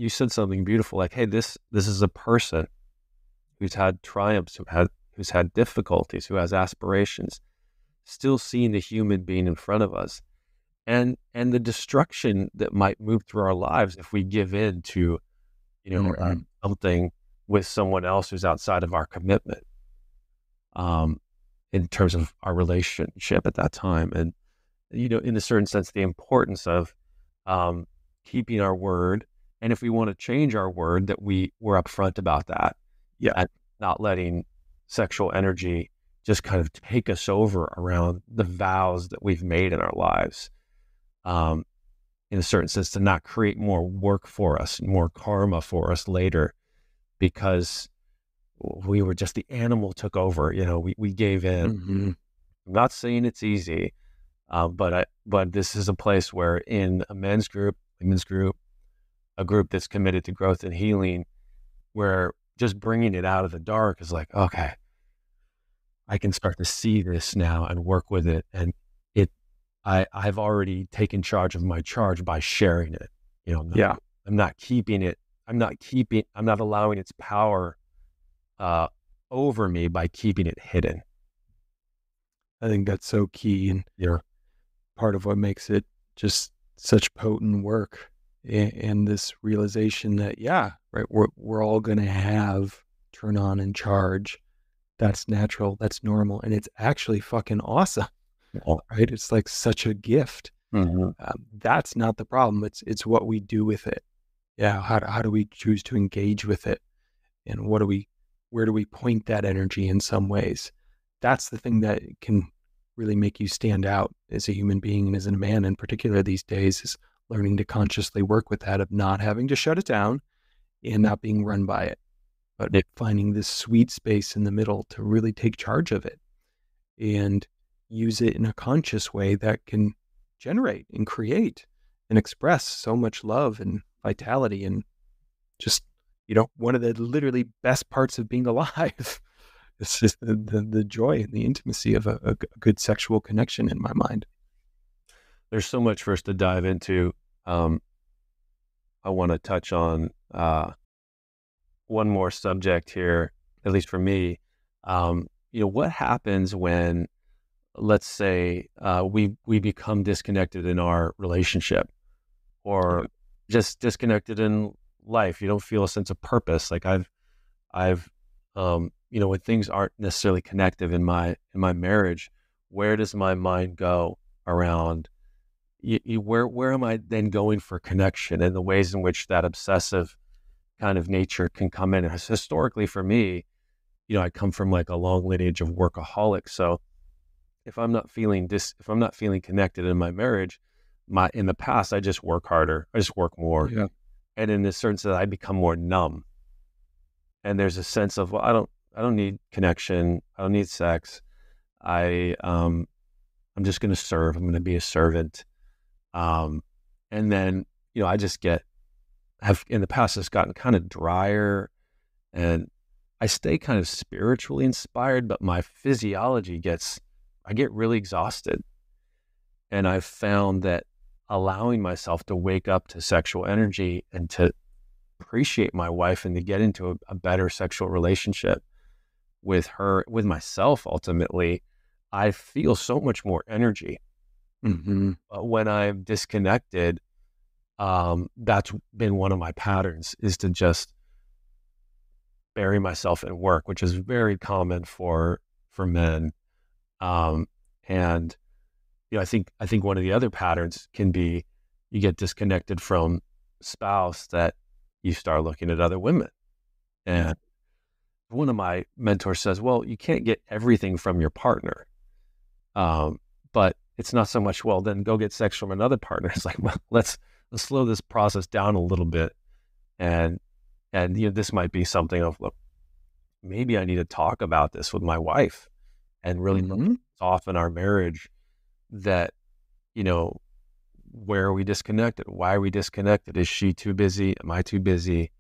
said something beautiful, like, hey, this is a person who's had triumphs, who's had difficulties, who has aspirations, still seeing the human being in front of us, and the destruction that might move through our lives if we give in to, Mhm. something with someone else who's outside of our commitment, um, in terms of our relationship at that time. And, in a certain sense, the importance of, um, keeping our word. And if we want to change our word, that we're upfront about that Yeah. and not letting sexual energy just kind of take us over around the vows that we've made in our lives. Um, in a certain sense, to not create more work for us, more karma for us later, because we were just, the animal took over. We gave in. Mhm. I'm not saying it's easy, but this is a place where, in a men's group, women's group, a group that's committed to growth and healing, where just bringing it out of the dark is like, okay, I can start to see this now and work with it, and it. I've already taken charge of my charge by sharing it. Yeah. I'm not keeping it. I'm not allowing its power uh, over me by keeping it hidden. I think that's so key and Yeah. part of what makes it just such potent work. And this realization that, yeah, right, we're all going to have turn on and charge. That's natural. That's normal. And it's actually fucking awesome, right? It's like such a gift. Mm-hmm. That's not the problem. It's what we do with it. Yeah. How do we choose to engage with it? And where do we point that energy in some ways? That's the thing that can really make you stand out as a human being and as a man in particular these days, is learning to consciously work with that, of not having to shut it down and not being run by it, but Yeah. finding this sweet space in the middle to really take charge of it and use it in a conscious way that can generate and create. and express so much love and vitality and just, one of the literally best parts of being alive. It's just the joy and the intimacy of a good sexual connection in my mind. There's so much for us to dive into. I want to touch on one more subject here, at least for me. What happens when, let's say, we become disconnected in our relationship, or just disconnected in life? You don't feel a sense of purpose. Like I've when things aren't necessarily connective in my marriage, where does my mind go around? Where am I then going for connection, and the ways in which that obsessive kind of nature can come in? And historically, for me, I come from like a long lineage of workaholics. So if I'm not feeling connected in my marriage, in the past, I just work harder, I just work more, Yeah. and in a certain sense, I become more numb. And there's a sense of, well, I don't need connection, I don't need sex. I'm just going to serve. I'm going to be a servant. And then, I just have in the past just gotten kind of drier, and I stay kind of spiritually inspired, but my physiology I get really exhausted. And I've found that allowing myself to wake up to sexual energy and to appreciate my wife and to get into a better sexual relationship with her, with myself, ultimately, I feel so much more energy. Mm-hmm. But when I'm disconnected, that's been one of my patterns, is to just bury myself in work, which is very common for men. And I think one of the other patterns can be, you get disconnected from spouse, that you start looking at other women. And one of my mentors says, well, you can't get everything from your partner. But it's not so much, well, then go get sex from another partner. It's like, well, let's slow this process down a little bit. And this might be something of, look, maybe I need to talk about this with my wife and really soften our marriage, that, where are we disconnected? Why are we disconnected? Is she too busy? Am I too busy?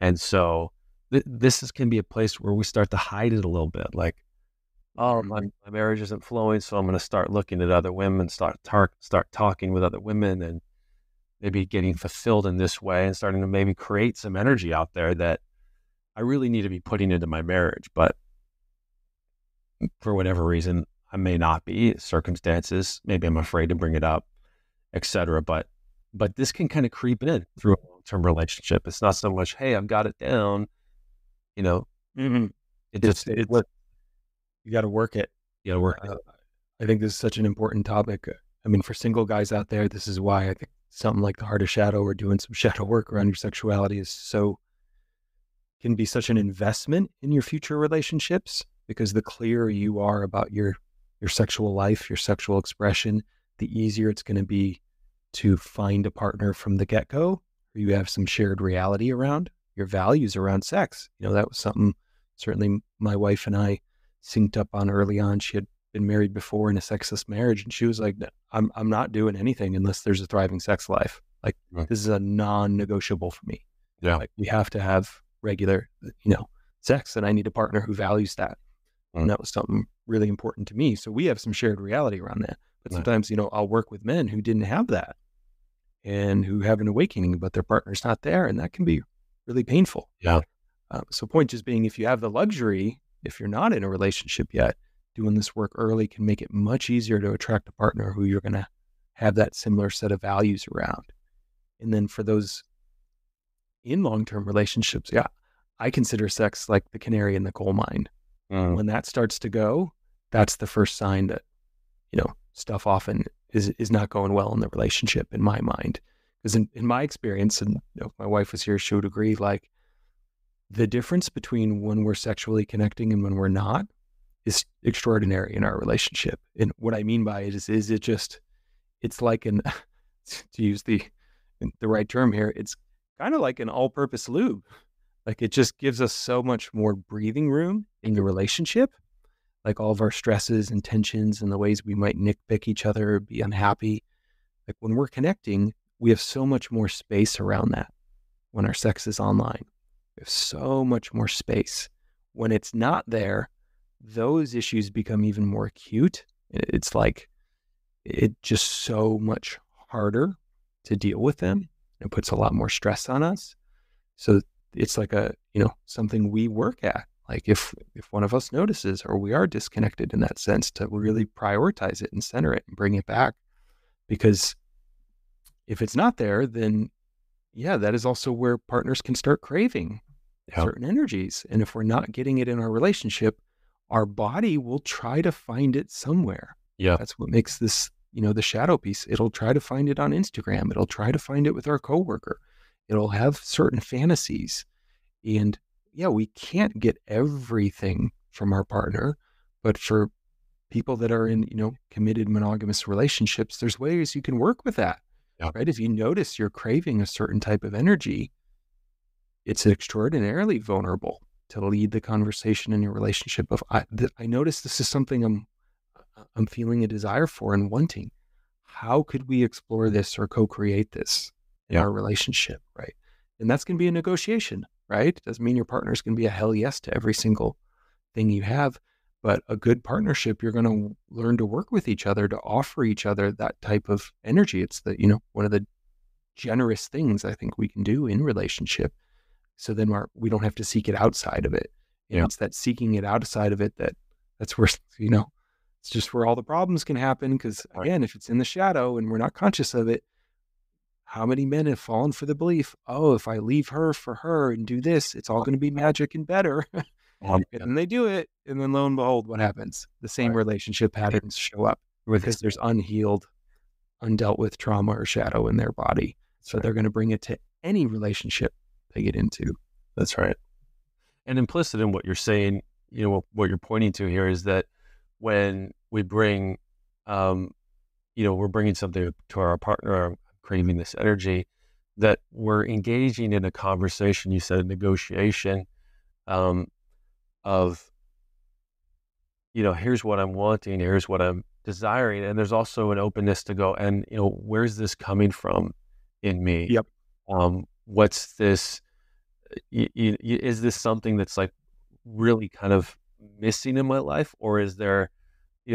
And so this can be a place where we start to hide it a little bit. Like, oh, my marriage isn't flowing, so I'm going to start looking at other women, start talking with other women, and maybe getting fulfilled in this way, and starting to maybe create some energy out there that I really need to be putting into my marriage. But for whatever reason, I may not be. Circumstances, maybe I'm afraid to bring it up, etc. But this can kind of creep in through a long-term relationship. It's not so much, hey, I've got it down, It just you got to work it. You got to work it. I think this is such an important topic. I mean, for single guys out there, this is why I think something like the Heart of Shadow, or doing some shadow work around your sexuality, can be such an investment in your future relationships, because the clearer you are about your sexual life, your sexual expression, the easier it's going to be to find a partner from the get-go who you have some shared reality around, your values around sex. That was something certainly my wife and I synced up on early on. She had been married before in a sexless marriage, and she was like, I'm not doing anything unless there's a thriving sex life. Like, this is a non-negotiable for me. Yeah. Like, we have to have regular, sex, and I need a partner who values that. And that was something really important to me. So we have some shared reality around that. But sometimes, I'll work with men who didn't have that, and who have an awakening, but their partner's not there. And that can be really painful. Yeah. So point just being, if you have the luxury, if you're not in a relationship yet, doing this work early can make it much easier to attract a partner who you're going to have that similar set of values around. And then for those in long-term relationships, I consider sex like the canary in the coal mine. When that starts to go, that's the first sign that, stuff often is not going well in the relationship, in my mind. Because in my experience, and if my wife was here, she would agree, like, the difference between when we're sexually connecting and when we're not is extraordinary in our relationship. And what I mean by it is it's like to use the right term here, it's kind of like an all-purpose lube. Like, it just gives us so much more breathing room in the relationship. Like, all of our stresses and tensions and the ways we might nitpick each other or be unhappy. Like, when we're connecting, we have so much more space around that when our sex is online. We have so much more space. When it's not there, those issues become even more acute. It's like it's just so much harder to deal with them. It puts a lot more stress on us. So it's like something we work at. Like if one of us notices or we are disconnected in that sense, to really prioritize it and center it and bring it back. Because if it's not there, then that is also where partners can start craving certain energies. And if we're not getting it in our relationship, our body will try to find it somewhere. Yeah. That's what makes this, the shadow piece. It'll try to find it on Instagram. It'll try to find it with our coworker. It'll have certain fantasies. And we can't get everything from our partner, but for people that are in, committed monogamous relationships, there's ways you can work with that, right? If you notice you're craving a certain type of energy, it's extraordinarily vulnerable to lead the conversation in your relationship of, I notice this is something I'm feeling a desire for and wanting. How could we explore this or co-create this in our relationship, right? And that's going to be a negotiation, right? Doesn't mean your partner's going to be a hell yes to every single thing you have, but a good partnership, you're going to learn to work with each other to offer each other that type of energy. It's one of the generous things I think we can do in relationship. So then we don't have to seek it outside of it. And it's that seeking it outside of it that's where, it's just where all the problems can happen. Because again, if it's in the shadow and we're not conscious of it, how many men have fallen for the belief, oh, if I leave her for her and do this, it's all going to be magic and better. And then they do it. And then lo and behold, what happens? The same relationship patterns show up because there's unhealed, undealt with trauma or shadow in their body. So they're going to bring it to any relationship they get into. That's right. And implicit in what you're saying, what you're pointing to here is that when we bring, we're bringing something to our partner, craving this energy, that we're engaging in a conversation, you said a negotiation, of, here's what I'm wanting, here's what I'm desiring. And there's also an openness to go, and, where's this coming from in me? Yep. What's this? Is this something that's like really kind of missing in my life, or is there,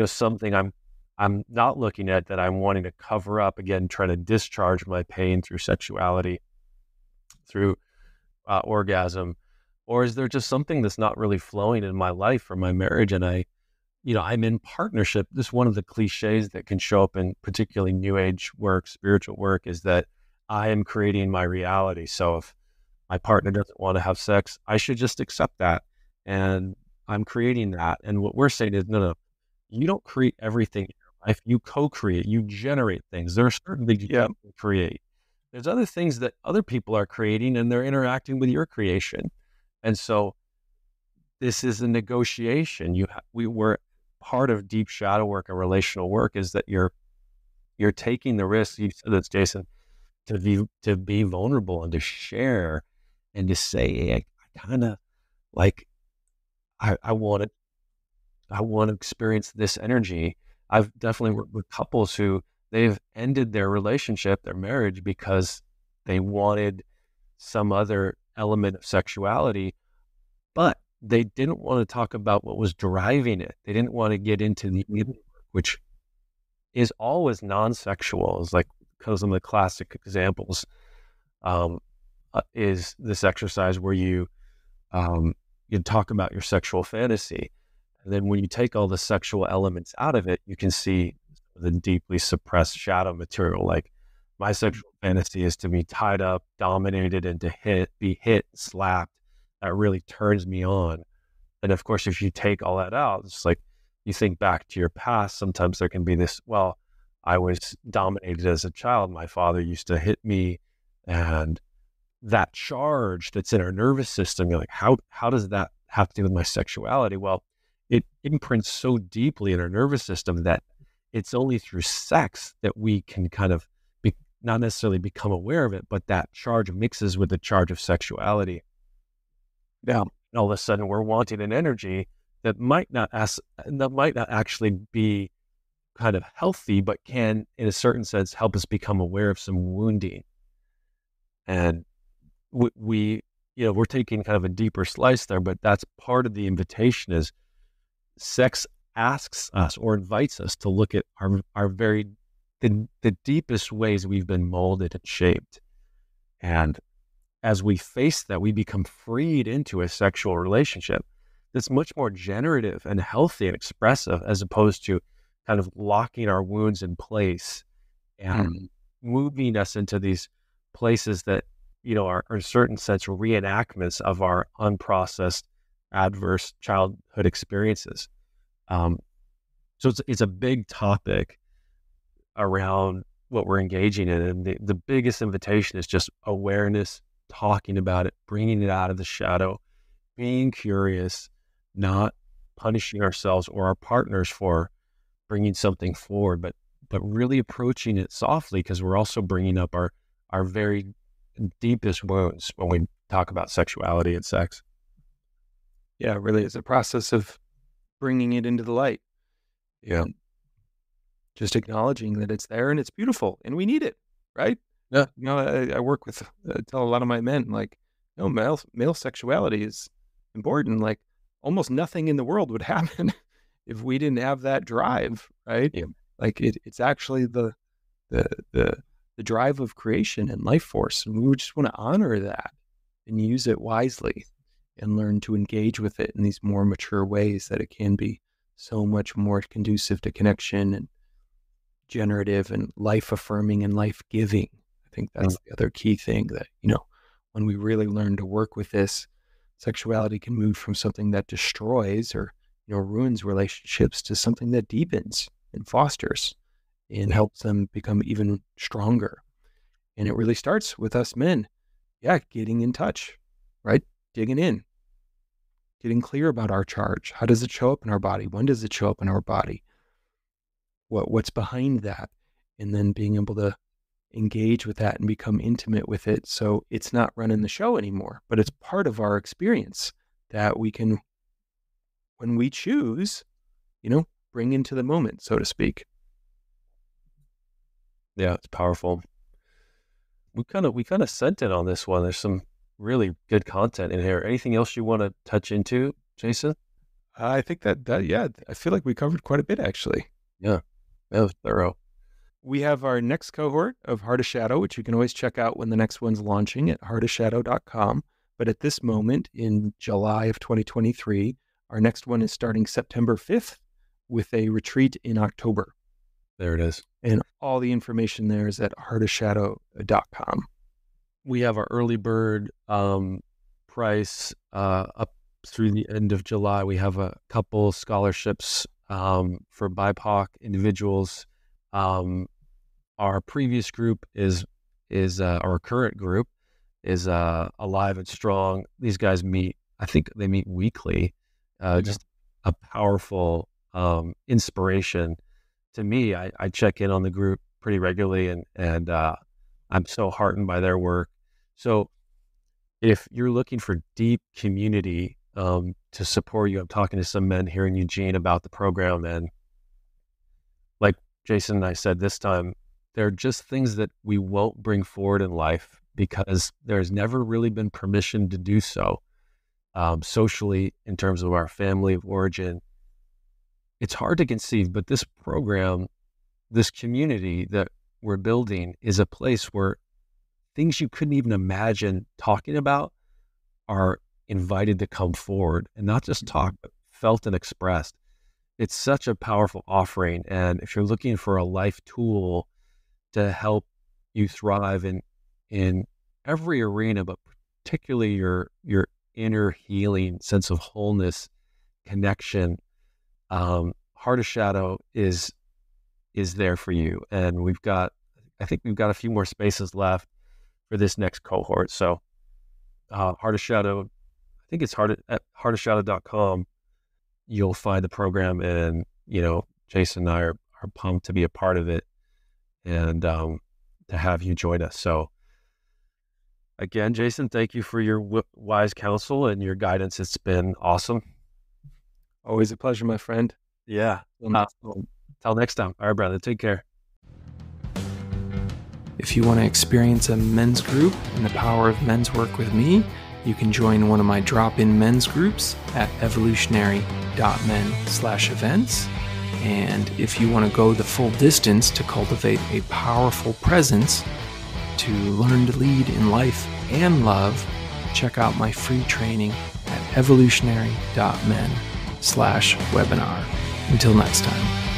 something I'm not looking at that I'm wanting to cover up, again, trying to discharge my pain through sexuality, through orgasm, or is there just something that's not really flowing in my life or my marriage? And I'm in partnership. This is one of the cliches that can show up in particularly new age work, spiritual work, is that I am creating my reality. So if my partner doesn't want to have sex, I should just accept that. And I'm creating that. And what we're saying is, no, you don't create everything in your life. You co-create, you generate things. There are certain things you can't create. There's other things that other people are creating and they're interacting with your creation. And so this is a negotiation. We were part of deep shadow work and relational work is that you're taking the risk. You said this, Jason, to be vulnerable and to share and to say, hey, I kind of like, I want to experience this energy. I've definitely worked with couples who they've ended their relationship, their marriage, because they wanted some other element of sexuality, but they didn't want to talk about what was driving it. They didn't want to get into the inner work, which is always non-sexual. It's like, because some of the classic examples is this exercise where you talk about your sexual fantasy. And then when you take all the sexual elements out of it, you can see the deeply suppressed shadow material. Like, my sexual fantasy is to be tied up, dominated, and to be hit, slapped. That really turns me on. And of course, if you take all that out, it's like you think back to your past. Sometimes there can be this, well, I was dominated as a child. My father used to hit me, and that charge that's in our nervous system, you're like, how does that have to do with my sexuality? Well, it imprints so deeply in our nervous system that it's only through sex that we can kind of not necessarily become aware of it, but that charge mixes with the charge of sexuality. Yeah. And all of a sudden we're wanting an energy that might not actually be kind of healthy, but can, in a certain sense, help us become aware of some wounding. And we're taking kind of a deeper slice there, but that's part of the invitation is sex asks us or invites us to look at the deepest ways we've been molded and shaped. And as we face that, we become freed into a sexual relationship that's much more generative and healthy and expressive, as opposed to kind of locking our wounds in place and moving us into these places that, are in a certain sense reenactments of our unprocessed adverse childhood experiences. So it's a big topic around what we're engaging in. And the biggest invitation is just awareness, talking about it, bringing it out of the shadow, being curious, not punishing ourselves or our partners for bringing something forward, but really approaching it softly, because we're also bringing up our very deepest wounds when we talk about sexuality and sex. Yeah, it really is a process of bringing it into the light. Yeah. Just acknowledging that it's there and it's beautiful and we need it, right? Yeah. I work with, tell a lot of my men, like, male sexuality is important. Like, almost nothing in the world would happen if we didn't have that drive, right? Yeah. Like it's actually the drive of creation and life force. And we would just want to honor that and use it wisely and learn to engage with it in these more mature ways that it can be so much more conducive to connection and generative and life affirming and life giving. I think that's the other key thing that, when we really learn to work with this, sexuality can move from something that destroys or, ruins relationships to something that deepens and fosters and helps them become even stronger. And it really starts with us men. Yeah, getting in touch, right? Digging in, getting clear about our charge. How does it show up in our body? When does it show up in our body? What's behind that? And then being able to engage with that and become intimate with it, so it's not running the show anymore, but it's part of our experience that we can, when we choose, bring into the moment, so to speak. Yeah, it's powerful. We kind of sent it on this one. There's some really good content in here. Anything else you want to touch into, Jason? I think that yeah, I feel like we covered quite a bit, actually. Yeah, that was thorough. We have our next cohort of Heart of Shadow, which you can always check out when the next one's launching at heartofshadow.com. But at this moment in July of 2023, our next one is starting September 5th with a retreat in October. There it is. And all the information there is at heartofshadow.com. We have our early bird price up through the end of July. We have a couple scholarships for BIPOC individuals. Our previous group is our current group is alive and strong. These guys meet, I think they meet weekly. Just a powerful inspiration to me. I check in on the group pretty regularly, and I'm so heartened by their work. So if you're looking for deep community to support you, I'm talking to some men here in Eugene about the program, and like Jason and I said this time, there are just things that we won't bring forward in life because there's never really been permission to do so. Socially, in terms of our family of origin, it's hard to conceive, but this program, this community that we're building is a place where things you couldn't even imagine talking about are invited to come forward, and not just talk, but felt and expressed. It's such a powerful offering. And if you're looking for a life tool to help you thrive in every arena, but particularly your inner healing, sense of wholeness, connection, Heart of Shadow is there for you. And I think we've got a few more spaces left for this next cohort. So Heart of Shadow, I think it's at heartofshadow.com. You'll find the program, and Jason and I are pumped to be a part of it and to have you join us. So again, Jason, thank you for your wise counsel and your guidance. It's been awesome. Always a pleasure, my friend. Yeah. Till next time. All right, brother. Take care. If you want to experience a men's group and the power of men's work with me, you can join one of my drop-in men's groups at evolutionary.men/events. And if you want to go the full distance to cultivate a powerful presence, to learn to lead in life and love, check out my free training at evolutionary.men/webinar. Until next time.